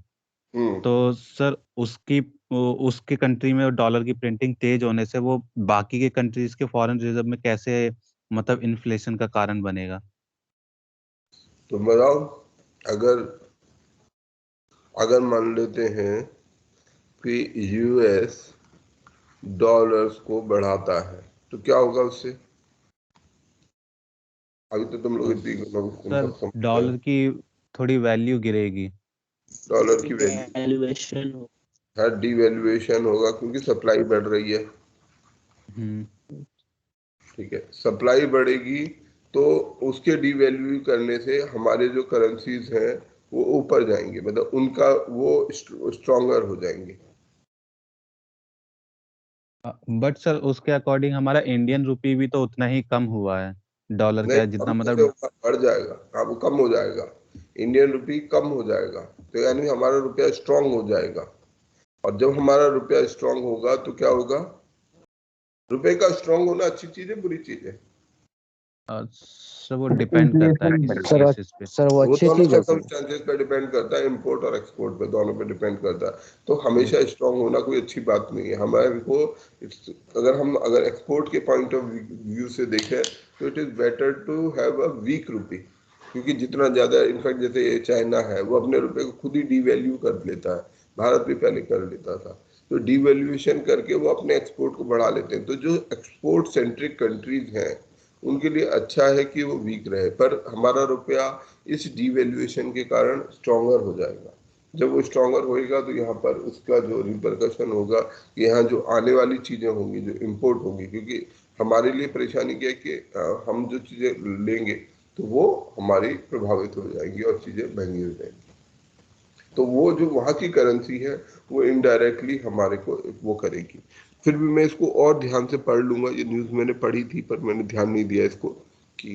तो सर उसके कंट्री में डॉलर की प्रिंटिंग तेज होने से वो बाकी के कंट्रीज के फॉरेन रिजर्व में कैसे मतलब इन्फ्लेशन का कारण बनेगा? तो बताओ, अगर अगर मान लेते हैं कि यूएस डॉलर्स को बढ़ाता है तो क्या होगा उससे? अभी तो तुम लोग इतनी सर समझ रहे डॉलर हो। की थोड़ी वैल्यू गिरेगी। डॉलर की वैल्यू, वैल्यूएशन हाँ, डिवैल्यूएशन होगा क्योंकि सप्लाई बढ़ रही है। ठीक है, सप्लाई बढ़ेगी तो उसके डिवैल्यू करने से हमारे जो करेंसीज हैं वो ऊपर जाएंगे, मतलब उनका वो स्ट्रॉन्गर हो जाएंगे। बट सर उसके अकॉर्डिंग हमारा इंडियन रुपी भी तो उतना ही कम हुआ है डॉलर नहीं, का, जितना कम कैसे मतलब होगा? बढ़ जाएगा। हाँ, वो कम हो जाएगा, इंडियन रुपी कम हो जाएगा, तो यानी हमारा रुपया स्ट्रांग हो जाएगा। और जब हमारा रुपया स्ट्रांग होगा तो क्या होगा? रुपए का स्ट्रांग होना अच्छी चीज है, बुरी चीज है? सर वो डिपेंड करता है इन्फ्लेशन किसी केसेस पे। सर वो वो अच्छी दोनों चीज है सर। सर्कमस्टेंसेस पे डिपेंड करता है, इंपोर्ट और एक्सपोर्ट पे, दोनों पे डिपेंड करता है। तो हमेशा स्ट्रांग होना कोई अच्छी बात नहीं है हमारे को। अगर एक्सपोर्ट के पॉइंट ऑफ व्यू से देखें तो it is better to have a weak rupee, क्योंकि जितना ज्यादा, इनफैक्ट जैसे चाइना है वो अपने रुपए को खुद ही डिवैल्यू कर लेता है, भारत भी पहले कर लेता था, तो डिवैल्यूएशन करके वो अपने एक्सपोर्ट को बढ़ा लेते हैं। तो जो एक्सपोर्ट सेंट्रिक कंट्रीज हैं उनके लिए अच्छा है कि वो वीक रहे, पर हमारा रुपया इस डिवैल्यूएशन के कारण स्ट्रॉन्गर हो जाएगा। जब वो स्ट्रॉन्गर होएगा तो यहाँ पर उसका जो रिपरकशन होगा, यहाँ जो आने वाली चीजें होंगी, जो इम्पोर्ट होंगी, क्योंकि हमारे लिए परेशानी क्या है कि हम जो चीजें लेंगे तो वो हमारी प्रभावित हो जाएंगी और चीजें महंगी हो जाएंगी। तो वो जो वहाँ की करेंसी है वो इनडायरेक्टली हमारे को वो करेगी। फिर भी मैं इसको और ध्यान से पढ़ लूंगा, ये न्यूज़ मैंने पढ़ी थी पर मैंने ध्यान नहीं दिया इसको कि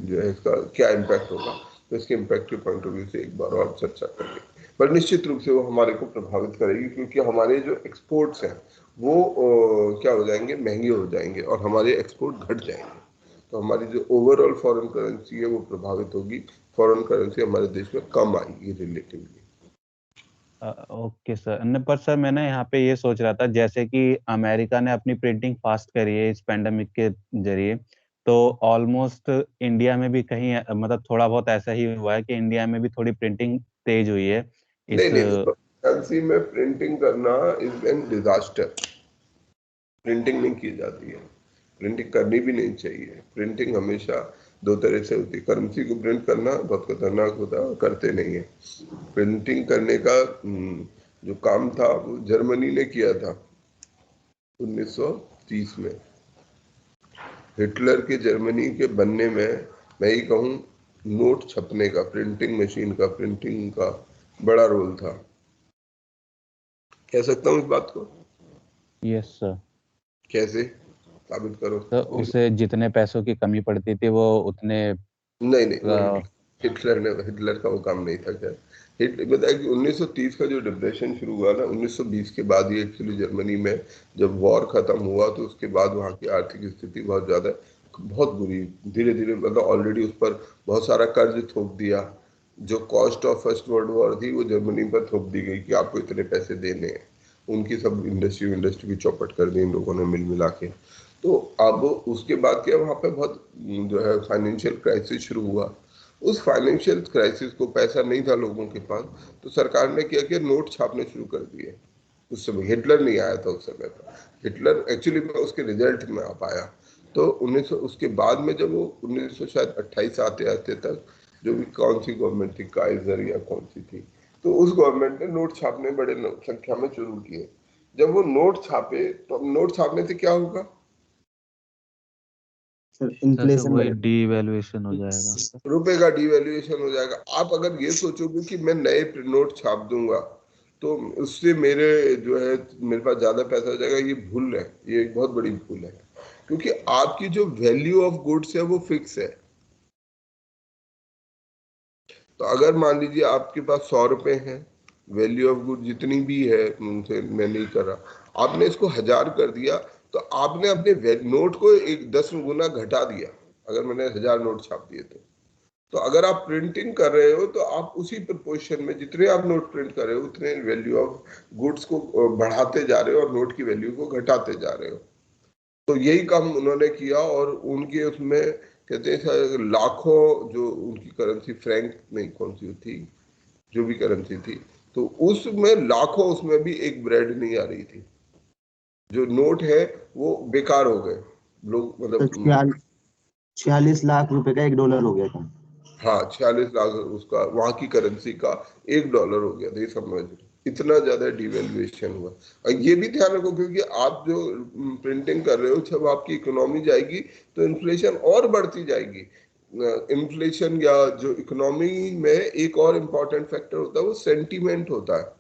जो है इसका क्या इम्पैक्ट होगा। तो इसके इम्पैक्ट के पॉइंट ऑफ व्यू से एक बार और चर्चा करेंगे, पर निश्चित रूप से वो हमारे को प्रभावित करेगी, क्योंकि हमारे जो एक्सपोर्ट्स हैं वो क्या हो जाएंगे, महंगे हो जाएंगे और हमारे एक्सपोर्ट घट जाएंगे। तो हमारी जो ओवरऑल फॉरेन करेंसी है वो प्रभावित होगी, फॉरेन करेंसी हमारे देश में कम आएगी रिलेटिवली। ओके सर, न पर सर मैं ना यहाँ पे ये सोच रहा था, जैसे कि अमेरिका ने अपनी प्रिंटिंग फास्ट करी है इस पेंडेमिक के जरिए, तो ऑलमोस्ट इंडिया में भी कहीं मतलब थोड़ा बहुत ऐसा ही हुआ है कि इंडिया में भी थोड़ी प्रिंटिंग तेज हुई है नहीं इस। नहीं, देखो, करेंसी में प्रिंटिंग करना इज एन डिजास्टर। प्रिंटिंग नहीं की जाती है, प्रिंटिंग करनी भी नहीं चाहिए। प्रिंटिंग हमेशा दो तरह से होती है, करेंसी को प्रिंट करना बहुत खतरनाक होता है और करते नहीं है। प्रिंटिंग करने का जो काम था वो जर्मनी ने किया था 1930 में। हिटलर के जर्मनी के बनने में, मैं ही कहूँ, नोट छपने का, प्रिंटिंग मशीन का, प्रिंटिंग का बड़ा रोल था। कह सकता हूँ इस बात को? Yes sir. कैसे? साबित करो। तो उसे जितने पैसों की कमी पड़ती थी वो उतने नहीं हिटलर का वो काम नहीं था। क्या बताया कि 1930 का जो डिप्रेशन शुरू हुआ ना, 1920 के बाद ही एक्चुअली जर्मनी में जब वॉर खत्म हुआ तो उसके बाद वहाँ की आर्थिक स्थिति बहुत बुरी, धीरे धीरे मतलब ऑलरेडी उस पर बहुत सारा कर्ज थोप दिया। जो cost of first world war थी वो जर्मनी पर थोप दी गई कि आपको इतने पैसे देने हैं। उनकी सब इंडस्ट्री भी चौपट कर दी इन लोगों ने मिल मिला के। तो अब उसके बाद क्या वहाँ पे बहुत जो है फाइनेंशियल क्राइसिस शुरू हुआ। उस फाइनेंशियल क्राइसिस को, पैसा नहीं था लोगों के पास, तो सरकार ने क्या किया, नोट छापने शुरू कर दिए। उस समय हिटलर नहीं आया था, उस समय पर हिटलर एक्चुअली में उसके रिजल्ट में आ पाया। तो 1900 उसके बाद में जब वो 1928 आते तक जो भी कौन सी गवर्नमेंट थी, काइजर या कौन सी थी, तो उस गवर्नमेंट ने नोट छापने बड़े संख्या में शुरू किए। जब वो नोट छापे तो अब नोट छापने से क्या होगा, इन्फ्लेशन वही डीवैल्यूएशन हो जाएगा, रुपए का डीवैल्यूएशन हो जाएगा। आप अगर ये सोचोगे कि मैं नए नोट छाप दूंगा तो उससे मेरे जो है मेरे पास ज्यादा पैसा हो जाएगा, ये भूल है, ये एक बहुत बड़ी भूल है। क्योंकि आपकी जो वैल्यू ऑफ गुड्स है वो फिक्स है। तो अगर मान लीजिए आपके पास 100 रुपए हैं, वैल्यू ऑफ गुड जितनी भी है, उनसे मैं नहीं कर रहा, आपने इसको 1000 कर दिया तो आपने अपने नोट को 10 गुना घटा दिया। अगर मैंने 1000 नोट छाप दिए तो अगर आप प्रिंटिंग कर रहे हो तो आप उसी प्रपोर्शन में जितने आप नोट प्रिंट कर रहे हो उतने वैल्यू ऑफ गुड्स को बढ़ाते जा रहे हो और नोट की वैल्यू को घटाते जा रहे हो। तो यही काम उन्होंने किया और उनके उसमें कहते हैं लाखों, जो उनकी करेंसी फ्रैंक नहीं कौन सी थी, जो भी करेंसी थी, तो उसमें लाखों, उसमें भी एक ब्रेड नहीं आ रही थी। जो नोट है वो बेकार हो गए लोग, मतलब 46 लाख रुपए का $1 हो गया था। हाँ 46 लाख उसका वहां की करेंसी का $1 हो गया था। ये समझ, इतना ज्यादा डिवेल्युएशन हुआ। और ये भी ध्यान रखो क्योंकि आप जो प्रिंटिंग कर रहे हो, जब आपकी इकोनॉमी जाएगी तो इन्फ्लेशन और बढ़ती जाएगी। इन्फ्लेशन या जो इकोनॉमी में एक और इम्पोर्टेंट फैक्टर होता है वो सेंटीमेंट होता है।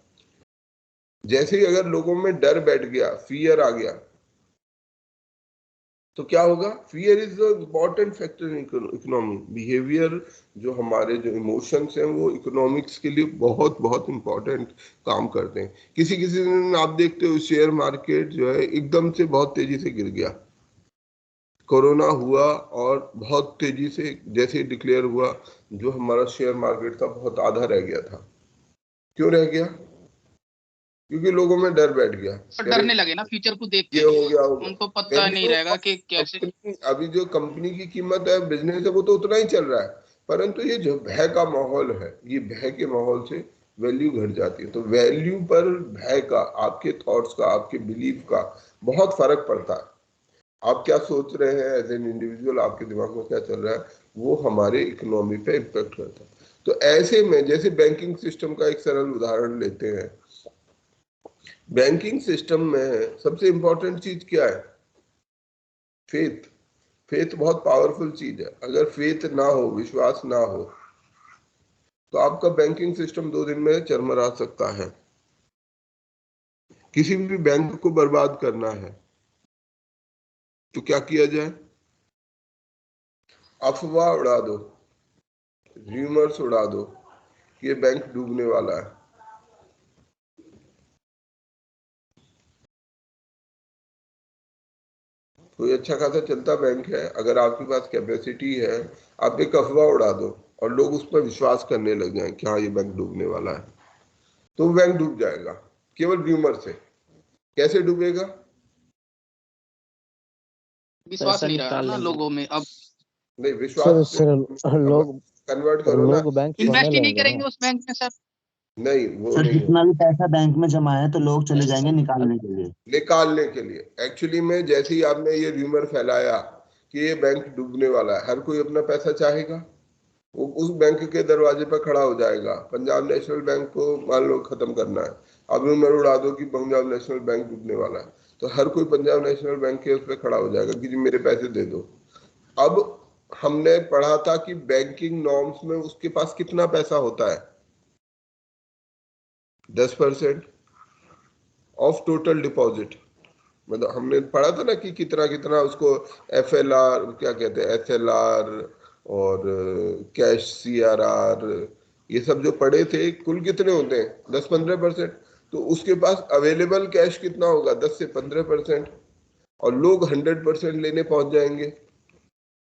जैसे ही अगर लोगों में डर बैठ गया, फियर आ गया, तो क्या होगा, fear is the important factor in economy. Behaviour, जो हमारे जो इमोशंस हैं वो इकोनॉमिक्स के लिए बहुत बहुत इम्पोर्टेंट काम करते हैं। किसी किसी दिन आप देखते हो शेयर मार्केट जो है एकदम से बहुत तेजी से गिर गया। कोरोना हुआ और बहुत तेजी से जैसे डिक्लेयर हुआ, जो हमारा शेयर मार्केट था बहुत आधा रह गया था। क्यों रह गया? क्योंकि लोगों में डर बैठ गया, डरने लगे ना फ्यूचर को देख के, ये हो गया होगा। उनको पता नहीं रहेगा कि कैसे। अभी जो कंपनी की कीमत है, बिजनेस है, वो तो उतना ही चल रहा है, परंतु ये जो भय का माहौल है, ये भय के माहौल से वैल्यू घट जाती है। तो वैल्यू पर भय का, आपके थॉट्स का, आपके बिलीफ का बहुत फर्क पड़ता है। आप क्या सोच रहे हैं एज एन इंडिविजुअल, आपके दिमाग में क्या चल रहा है, वो हमारे इकोनॉमी पे इम्पेक्ट करता है। तो ऐसे में जैसे बैंकिंग सिस्टम का एक सरल उदाहरण लेते हैं। बैंकिंग सिस्टम में सबसे इंपॉर्टेंट चीज क्या है? फेथ। फेथ बहुत पावरफुल चीज है। अगर फेथ ना हो, विश्वास ना हो, तो आपका बैंकिंग सिस्टम 2 दिन में चरमरा सकता है। किसी भी बैंक को बर्बाद करना है तो क्या किया जाए? अफवाह उड़ा दो, र्यूमर्स उड़ा दो कि ये बैंक डूबने वाला है। कोई अच्छा खासा चलता बैंक है, अगर आपके पास कैपेसिटी है, आप एक अफवाह उड़ा दो और लोग उस पर विश्वास करने लग जाएं कि हाँ ये बैंक डूबने वाला है, तो बैंक डूब जाएगा केवल र्यूमर से। कैसे डूबेगा? विश्वास नहीं रहा ना लोगों में। अब नहीं, विश्वास सर लोग कन्वर्ट करो ना, बैंक इन्वेस्ट ही नहीं करेंगे उस बैंक में सर। नहीं वो सर नहीं जितना भी पैसा बैंक में जमा है तो लोग चले जाएंगे निकालने के लिए। निकालने के लिए। एक्चुअली में जैसे ही आपने ये र्यूमर फैलाया कि ये बैंक डूबने वाला है, हर कोई अपना पैसा चाहेगा, वो उस बैंक के दरवाजे पर खड़ा हो जाएगा। पंजाब नेशनल बैंक को मान लो खत्म करना है, अब र्यूमर उड़ा दो कि पंजाब नेशनल बैंक डूबने वाला है, तो हर कोई पंजाब नेशनल बैंक के उस पर खड़ा हो जाएगा कि जी मेरे पैसे दे दो। अब हमने पढ़ा था कि बैंकिंग नॉर्म्स में उसके पास कितना पैसा होता है, 10% ऑफ टोटल डिपॉजिट। मतलब हमने पढ़ा था ना कि कितना कितना उसको FLR क्या कहते हैं, SLR और कैश CRR, ये सब जो पढ़े थे, कुल कितने होते हैं 10-15%। तो उसके पास अवेलेबल कैश कितना होगा 10 से 15%, और लोग 100% लेने पहुंच जाएंगे।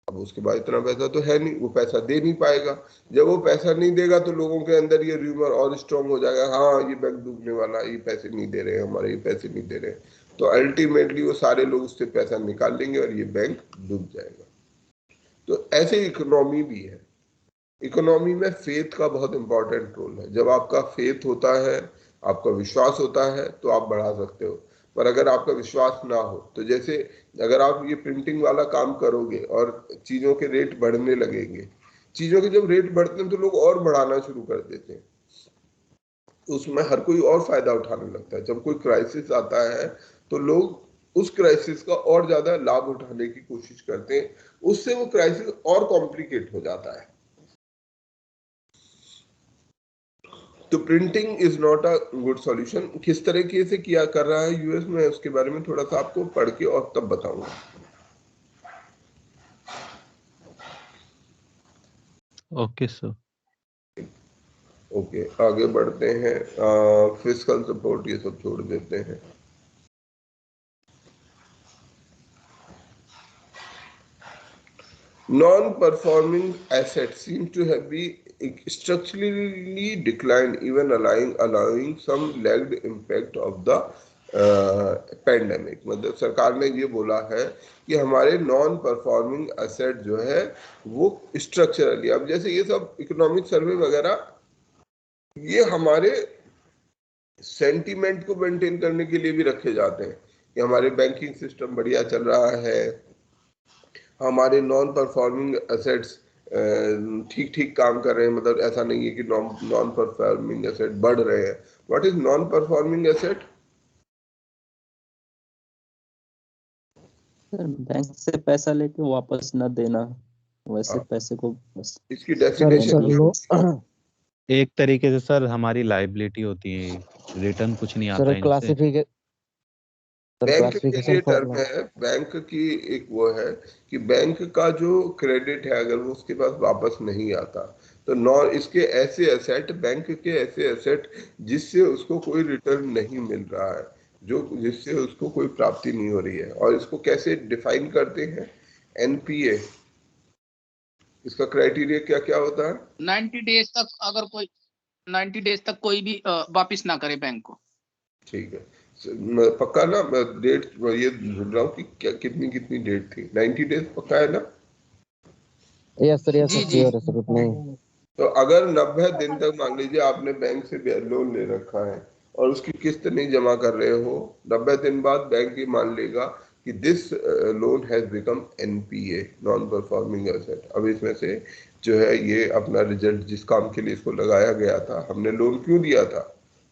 अब उसके बाद इतना पैसा तो है नहीं, वो पैसा दे नहीं पाएगा। जब वो पैसा नहीं देगा तो लोगों के अंदर ये र्यूमर और स्ट्रांग हो जाएगा, हाँ ये बैंक डूबने वाला, ये पैसे नहीं दे रहे हमारे, ये पैसे नहीं दे रहे। तो अल्टीमेटली वो सारे लोग उससे पैसा निकाल लेंगे और ये बैंक डूब जाएगा। तो ऐसे इकोनॉमी भी है। इकोनॉमी में फेथ का बहुत इंपॉर्टेंट रोल है। जब आपका फेथ होता है, आपका विश्वास होता है, तो आप बढ़ा सकते हो। पर अगर आपका विश्वास ना हो, तो जैसे अगर आप ये प्रिंटिंग वाला काम करोगे और चीजों के रेट बढ़ने लगेंगे, चीजों के जब रेट बढ़ते हैं तो लोग और बढ़ाना शुरू कर देते हैं, उसमें हर कोई और फायदा उठाने लगता है। जब कोई क्राइसिस आता है तो लोग उस क्राइसिस का और ज्यादा लाभ उठाने की कोशिश करते हैं, उससे वो क्राइसिस और कॉम्प्लिकेट हो जाता है। तो printing is not a good solution. किस तरीके से किया कर रहा है यूएस में, उसके बारे में थोड़ा सा आपको पढ़ के और तब बताऊंगा। Okay sir. ओके, आगे बढ़ते हैं। फिस्कल सपोर्ट ये सब छोड़ देते हैं। Non-performing assets seem to have been structurally declined, even allowing some lagged impact of the pandemic. मतलब सरकार ने ये बोला है कि हमारे नॉन परफॉर्मिंग एसेट जो है वो स्ट्रक्चरली, अब जैसे ये सब इकोनॉमिक सर्वे वगैरह, ये हमारे सेंटीमेंट को मेंटेन करने के लिए भी रखे जाते हैं कि हमारे बैंकिंग सिस्टम बढ़िया चल रहा है, हमारे नॉन परफॉर्मिंग एसेट्स ठीक ठीक काम कर रहे हैं। मतलब ऐसा नहीं है कि नॉन परफॉर्मिंग एसेट बढ़ रहे हैं। What is non performing asset? Sir bank से पैसा लेके वापस न देना, वैसे पैसे को बस इसकी सर डेफिनेशन एक तरीके से सर हमारी लाइबिलिटी होती है, रिटर्न कुछ नहीं आता सर इनसे। बैंक के लिए क्लासिफिकेशन टर्म है, बैंक की एक वो है कि बैंक का जो क्रेडिट है अगर वो उसके पास वापस नहीं आता तो नॉन इसके ऐसे एसेट, बैंक के ऐसे एसेट जिससे उसको कोई रिटर्न नहीं मिल रहा है, जो जिससे उसको कोई प्राप्ति नहीं हो रही है। और इसको कैसे डिफाइन करते हैं? एनपीए। इसका क्राइटेरिया क्या क्या होता है? 90 डेज तक, अगर कोई 90 डेज तक कोई भी वापिस ना करे बैंक को। ठीक है, पक्का ना? मैं डेट ये ढूंढ रहा हूँ कि क्या कितनी कितनी डेट थी। 90 डेज पक्का है ना? यस सर, जी जी श्योर है सर, उतना ही। तो अगर 90 दिन तक मान लीजिए आपने बैंक से लोन ले रखा है और उसकी किस्त नहीं जमा कर रहे हो, 90 दिन बाद बैंक ये मान लेगा कि this loan has become NPA, non performing asset. अब इसमें से जो है ये अपना रिजल्ट, जिस काम के लिए इसको लगाया गया था, हमने लोन क्यों दिया था?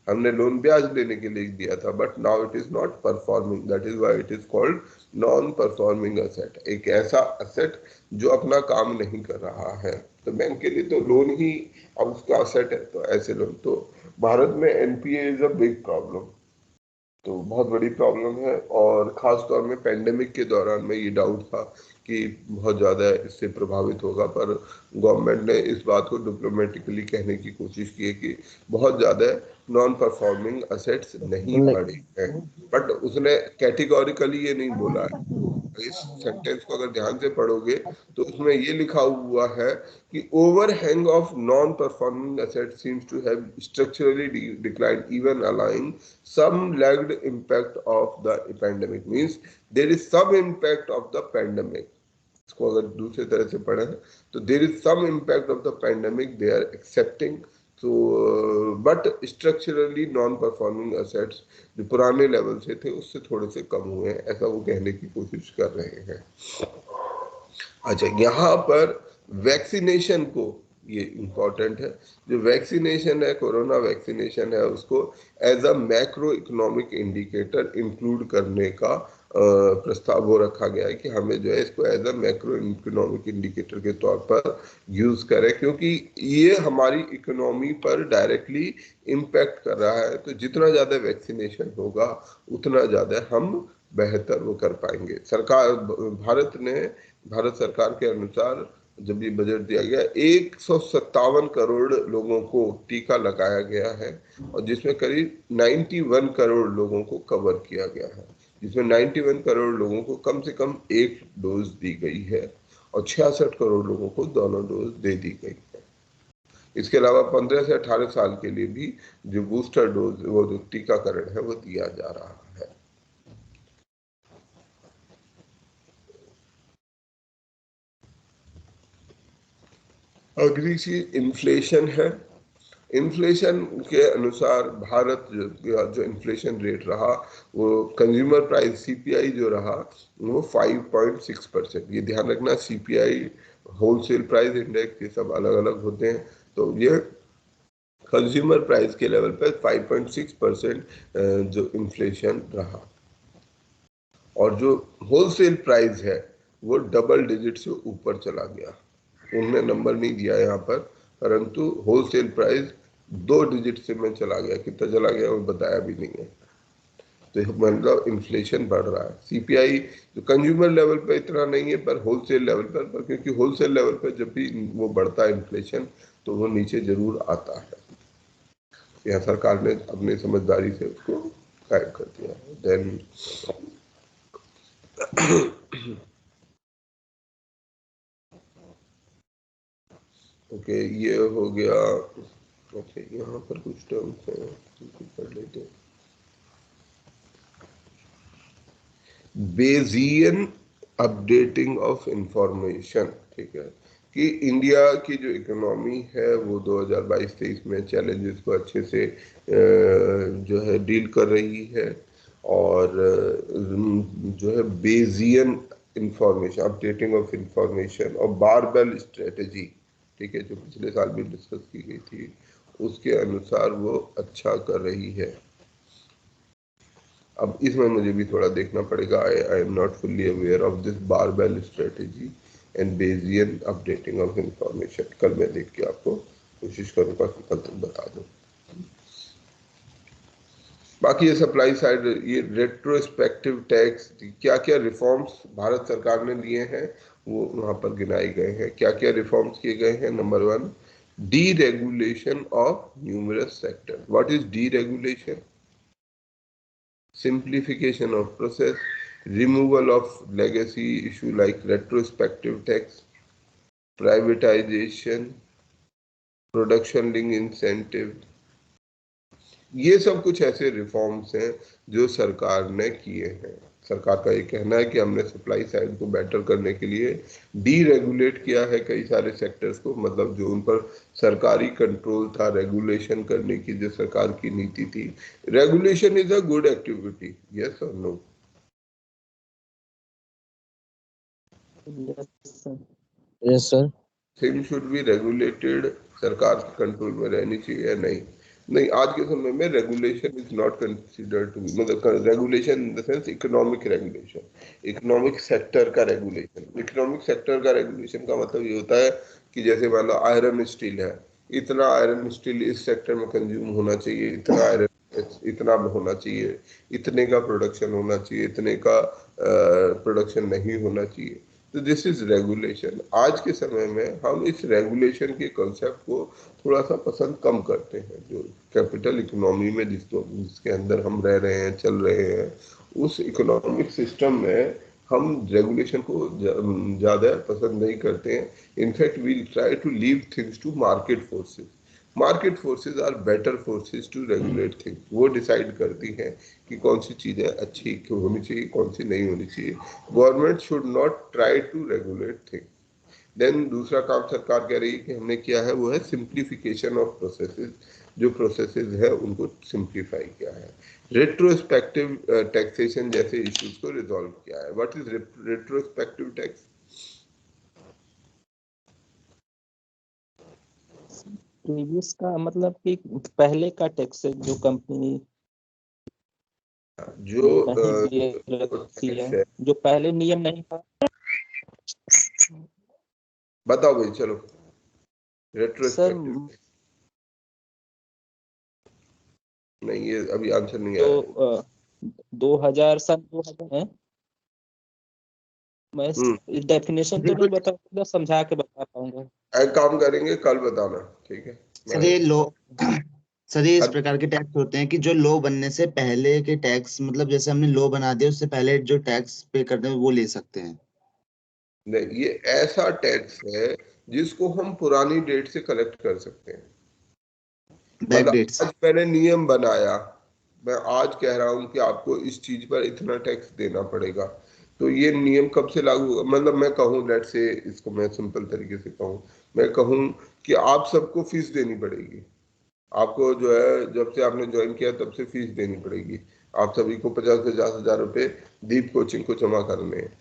हमने लोन ब्याज लेने के लिए दिया था, but now it is not performing, that is why it is called non performing asset. एक ऐसा एसेट जो अपना काम नहीं कर रहा है। तो बैंक के लिए तो लोन ही अब उसका एसेट है। तो ऐसे लोन तो भारत में NPA is a big problem, तो बहुत बड़ी प्रॉब्लम है। और खास तौर में पेंडेमिक के दौरान में ये डाउट था कि बहुत ज़्यादा इससे प्रभावित होगा, पर गवर्नमेंट ने इस बात को डिप्लोमेटिकली कहने की कोशिश की है कि बहुत ज़्यादा नॉन परफॉर्मिंग एसेट्स नहीं बढ़े हैं, बट उसने कैटेगोरिकली ये नहीं बोला है। इस सेंटेंस को अगर ध्यान से पढ़ोगे तो उसमें ये लिखा हुआ है कि overhang of non performing asset seems to have structurally declined even allowing some lagged impact of the pandemic, means there is some impact of the pandemic. इसको अगर दूसरे तरह से पढ़े तो there is some impact of the pandemic they are accepting, so but structurally non performing assets जो पुराने level से थे उससे थोड़े से कम हुए हैं, ऐसा वो कहने की कोशिश कर रहे हैं। अच्छा, यहाँ पर वैक्सीनेशन को, ये इम्पोर्टेंट है, जो वैक्सीनेशन है, कोरोना वैक्सीनेशन है, उसको as a macro economic indicator include करने का प्रस्ताव वो रखा गया है कि हमें जो है इसको as a macro economic indicator के तौर पर यूज करें, क्योंकि ये हमारी इकोनॉमी पर डायरेक्टली इम्पैक्ट कर रहा है। तो जितना ज़्यादा वैक्सीनेशन होगा उतना ज़्यादा हम बेहतर वो कर पाएंगे। भारत सरकार के अनुसार जब ये बजट दिया गया 157 करोड़ लोगों को टीका लगाया गया है और जिसमें करीब 91 करोड़ लोगों को कवर किया गया है, जिसमें 91 करोड़ लोगों को कम से कम एक डोज दी गई है और 66 करोड़ लोगों को दोनों डोज दे दी गई है। इसके अलावा 15 से 18 साल के लिए भी जो बूस्टर डोज, वो जो टीकाकरण है वो दिया जा रहा है। अगली चीज इन्फ्लेशन है। इन्फ्लेशन के अनुसार भारत जो इन्फ्लेशन रेट रहा वो कंज्यूमर प्राइस सीपीआई जो रहा वो 5.6%। ये ध्यान रखना, सीपीआई होलसेल प्राइस इंडेक्स ये सब अलग अलग होते हैं, तो ये कंज्यूमर प्राइस के लेवल पर 5.6% जो इन्फ्लेशन रहा। और जो होलसेल प्राइस है वो डबल डिजिट से ऊपर चला गया। उन्होंने नंबर नहीं दिया यहाँ पर, परंतु होलसेल प्राइस 2 डिजिट से में चला गया। कितना चला गया वो बताया भी नहीं है। तो मतलब इन्फ्लेशन बढ़ रहा है। सीपीआई जो कंज्यूमर लेवल पर इतना नहीं है पर होलसेल लेवल पर क्योंकि होलसेल लेवल पर जब भी वो बढ़ता है इन्फ्लेशन तो वो नीचे जरूर आता है। यहाँ सरकार ने अपनी समझदारी से उसको कायम कर दिया। देन ओके, ये हो गया। ओके, यहाँ पर कुछ टर्म्स हैं, पढ़ लेते हैं। बेजियन अपडेटिंग ऑफ इंफॉर्मेशन, ठीक है, कि इंडिया की जो इकोनॉमी है वो 2022-23 में चैलेंजेस को अच्छे से जो है डील कर रही है और जो है Bayesian information, updating of information और बारबेल स्ट्रेटेजी, ठीक है, जो पिछले साल भी डिस्कस की गई थी, उसके अनुसार वो अच्छा कर रही है। अब इसमें मुझे भी थोड़ा देखना पड़ेगा। आई am not fully aware of this barbell strategy and Bayesian updating of information. कल मैं देख के आपको कोशिश करूंगा कि कल तक बता दूं। बाकी ये सप्लाई साइड, ये रेट्रोस्पेक्टिव टैक्स, क्या क्या रिफॉर्म्स भारत सरकार ने लिए हैं वो वहां पर गिनाए गए हैं। क्या क्या रिफॉर्म्स किए गए हैं। Number 1, deregulation of numerous sector. What is deregulation? Simplification of process, removal of legacy issue like retrospective tax, privatization, production linked incentive, ये सब कुछ ऐसे रिफॉर्म्स हैं जो सरकार ने किए हैं। सरकार का ये कहना है कि हमने सप्लाई साइड को बेटर करने के लिए डीरेगुलेट किया है कई सारे सेक्टर्स को, मतलब जो उन पर सरकारी कंट्रोल था, रेगुलेशन करने की जो सरकार की नीति थी। Regulation is a good activity, yes और no? Yes sir. Thing should be regulated, सरकार के कंट्रोल में रहनी चाहिए या नहीं? नहीं, आज के समय में regulation is not considered to be, मतलब regulation in the sense economic regulation, economic sector का रेगुलेशन। इकोनॉमिक सेक्टर का रेगुलेशन का मतलब ये होता है कि जैसे मान लो आयरन स्टील है, इतना आयरन स्टील इस सेक्टर में कंज्यूम होना चाहिए, इतना आयरन इतना होना चाहिए, इतने का प्रोडक्शन होना चाहिए, इतने का प्रोडक्शन नहीं होना चाहिए। तो दिस इज रेगुलेशन। आज के समय में हम इस रेगुलेशन के कॉन्सेप्ट को थोड़ा सा पसंद कम करते हैं। जो कैपिटल इकोनॉमी में जिसके अंदर हम रह रहे हैं, चल रहे हैं, उस इकोनॉमिक सिस्टम में हम रेगुलेशन को ज़्यादा पसंद नहीं करते हैं। In fact we try to leave things to market forces. Market forces are better forces to regulate things. वो डिसाइड करती हैं कि कौन सी चीज़ें अच्छी क्यों होनी चाहिए, कौन सी नहीं होनी चाहिए। Government should not try to regulate things. Then दूसरा काम सरकार कह रही है कि हमने किया है वो है सिंप्लीफिकेशन ऑफ प्रोसेसेस। जो प्रोसेसेस है उनको सिंप्लीफाई किया है। रेट्रोस्पेक्टिव टैक्सेशन जैसे इश्यूज को रिजॉल्व किया है। What is retrospective tax? Previous का मतलब कि पहले का टैक्स है जो कंपनी जो रखती है, जो पहले नियम नहीं था। बताओ भाई, चलो। रेट्रोस्पेक्टिव नहीं, ये अभी आंसर नहीं आया। सन 2000 है। मैं डेफिनेशन तो नहीं बिल्कुल बता पाऊंगा, समझा के बता पाऊंगा। एक काम करेंगे, कल बताना, ठीक है। सर ये लो सर ये इस अब प्रकार के टैक्स होते हैं कि जो लो बनने से पहले के टैक्स, मतलब जैसे हमने लो बना दिया उससे पहले जो टैक्स पे करते हैं वो ले सकते हैं। नहीं, ये ऐसा टैक्स है जिसको हम पुरानी डेट से कलेक्ट कर सकते हैं। बैक मतलब डेट से। आज मैंने नियम बनाया, मैं आज कह रहा हूं कि आपको इस चीज पर इतना टैक्स देना पड़ेगा, तो ये नियम कब से लागू होगा? मतलब मैं कहूँ, लेट से, इसको मैं सिंपल तरीके से कहूँ, मैं कहूँ कि आप सबको फीस देनी पड़ेगी। आपको जो है, जब से आपने ज्वाइन किया तब से फीस देनी पड़ेगी। आप सभी को 50-50 हजार रुपए दीप कोचिंग को जमा करने हैं।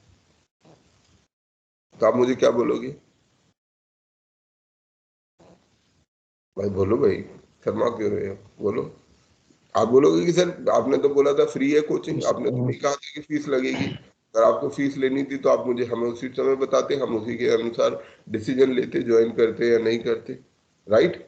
तो आप मुझे क्या बोलोगे? भाई बोलो भाई, शर्मा क्यों रहे हो, बोलो। आप बोलोगे कि सर आपने तो बोला था फ्री है कोचिंग, आपने तो नहीं कहा था कि फीस लगेगी। अगर आपको फीस लेनी थी तो आप मुझे हमें उसी समय बताते, हम उसी के अनुसार डिसीजन लेते, ज्वाइन करते या नहीं करते। राइट?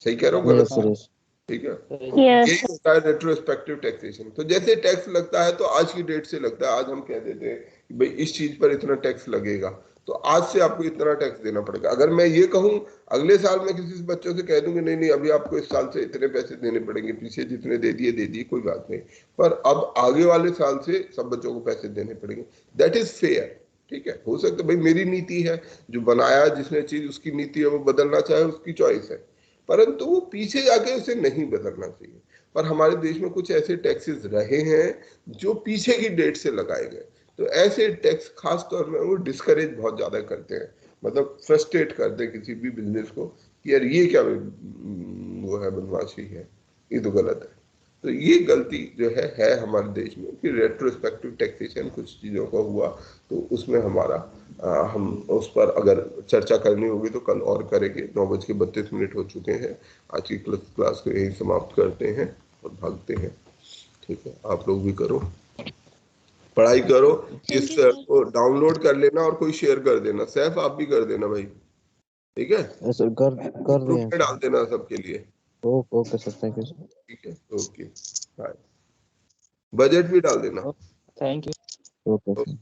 सही कह रहा हूँ, गलत? Yes sir yes. ठीक है। सही। यही होता है रेट्रोस्पेक्टिव टैक्सेशन। तो जैसे टैक्स लगता है तो आज की डेट से लगता है। आज हम कह देते हैं कि भाई इस चीज पर इतना टैक्स लगेगा, तो आज से आपको इतना टैक्स देना पड़ेगा। अगर मैं ये कहूं, अगले साल मैं किसी बच्चों से कह दूंगी नहीं नहीं अभी आपको इस साल से इतने पैसे देने पड़ेंगे, पीछे जितने दे दिए कोई बात नहीं, पर अब आगे वाले साल से सब बच्चों को पैसे देने पड़ेंगे। That is fair. ठीक है, हो सकता है भाई मेरी नीति है, जो बनाया जिसने चीज उसकी नीति है, वो बदलना चाहे उसकी चॉइस है, परंतु वो पीछे जाके उसे नहीं बदलना चाहिए। पर हमारे देश में कुछ ऐसे टैक्सेस रहे हैं जो पीछे की डेट से लगाए गए, तो ऐसे टैक्स खास तौर में वो डिस्करेज बहुत ज्यादा करते हैं, मतलब फ्रस्ट्रेट करते हैं किसी भी बिजनेस को कि यार ये क्या वो है, बदमाशी है, ये तो गलत है। तो ये गलती जो है हमारे देश में कि रेट्रोस्पेक्टिव टैक्सेशन कुछ चीज़ों का हुआ, तो उसमें हमारा हम उस पर अगर चर्चा करनी होगी तो कल और करेंगे। 9:32 हो चुके हैं। आज की क्लास को यही समाप्त करते हैं और भागते हैं। ठीक है, आप लोग भी करो, पढ़ाई करो। इस थैंक यू सर। को डाउनलोड कर लेना और कोई शेयर कर देना। सैफ आप भी कर देना भाई, ठीक है? यस सर कर ग्रुप दिए में डाल सर। देना सबके लिए। Okay sir thank you sir. ठीक है, ओके, बाय। बजट भी डाल देना। Thank you. Okay sir.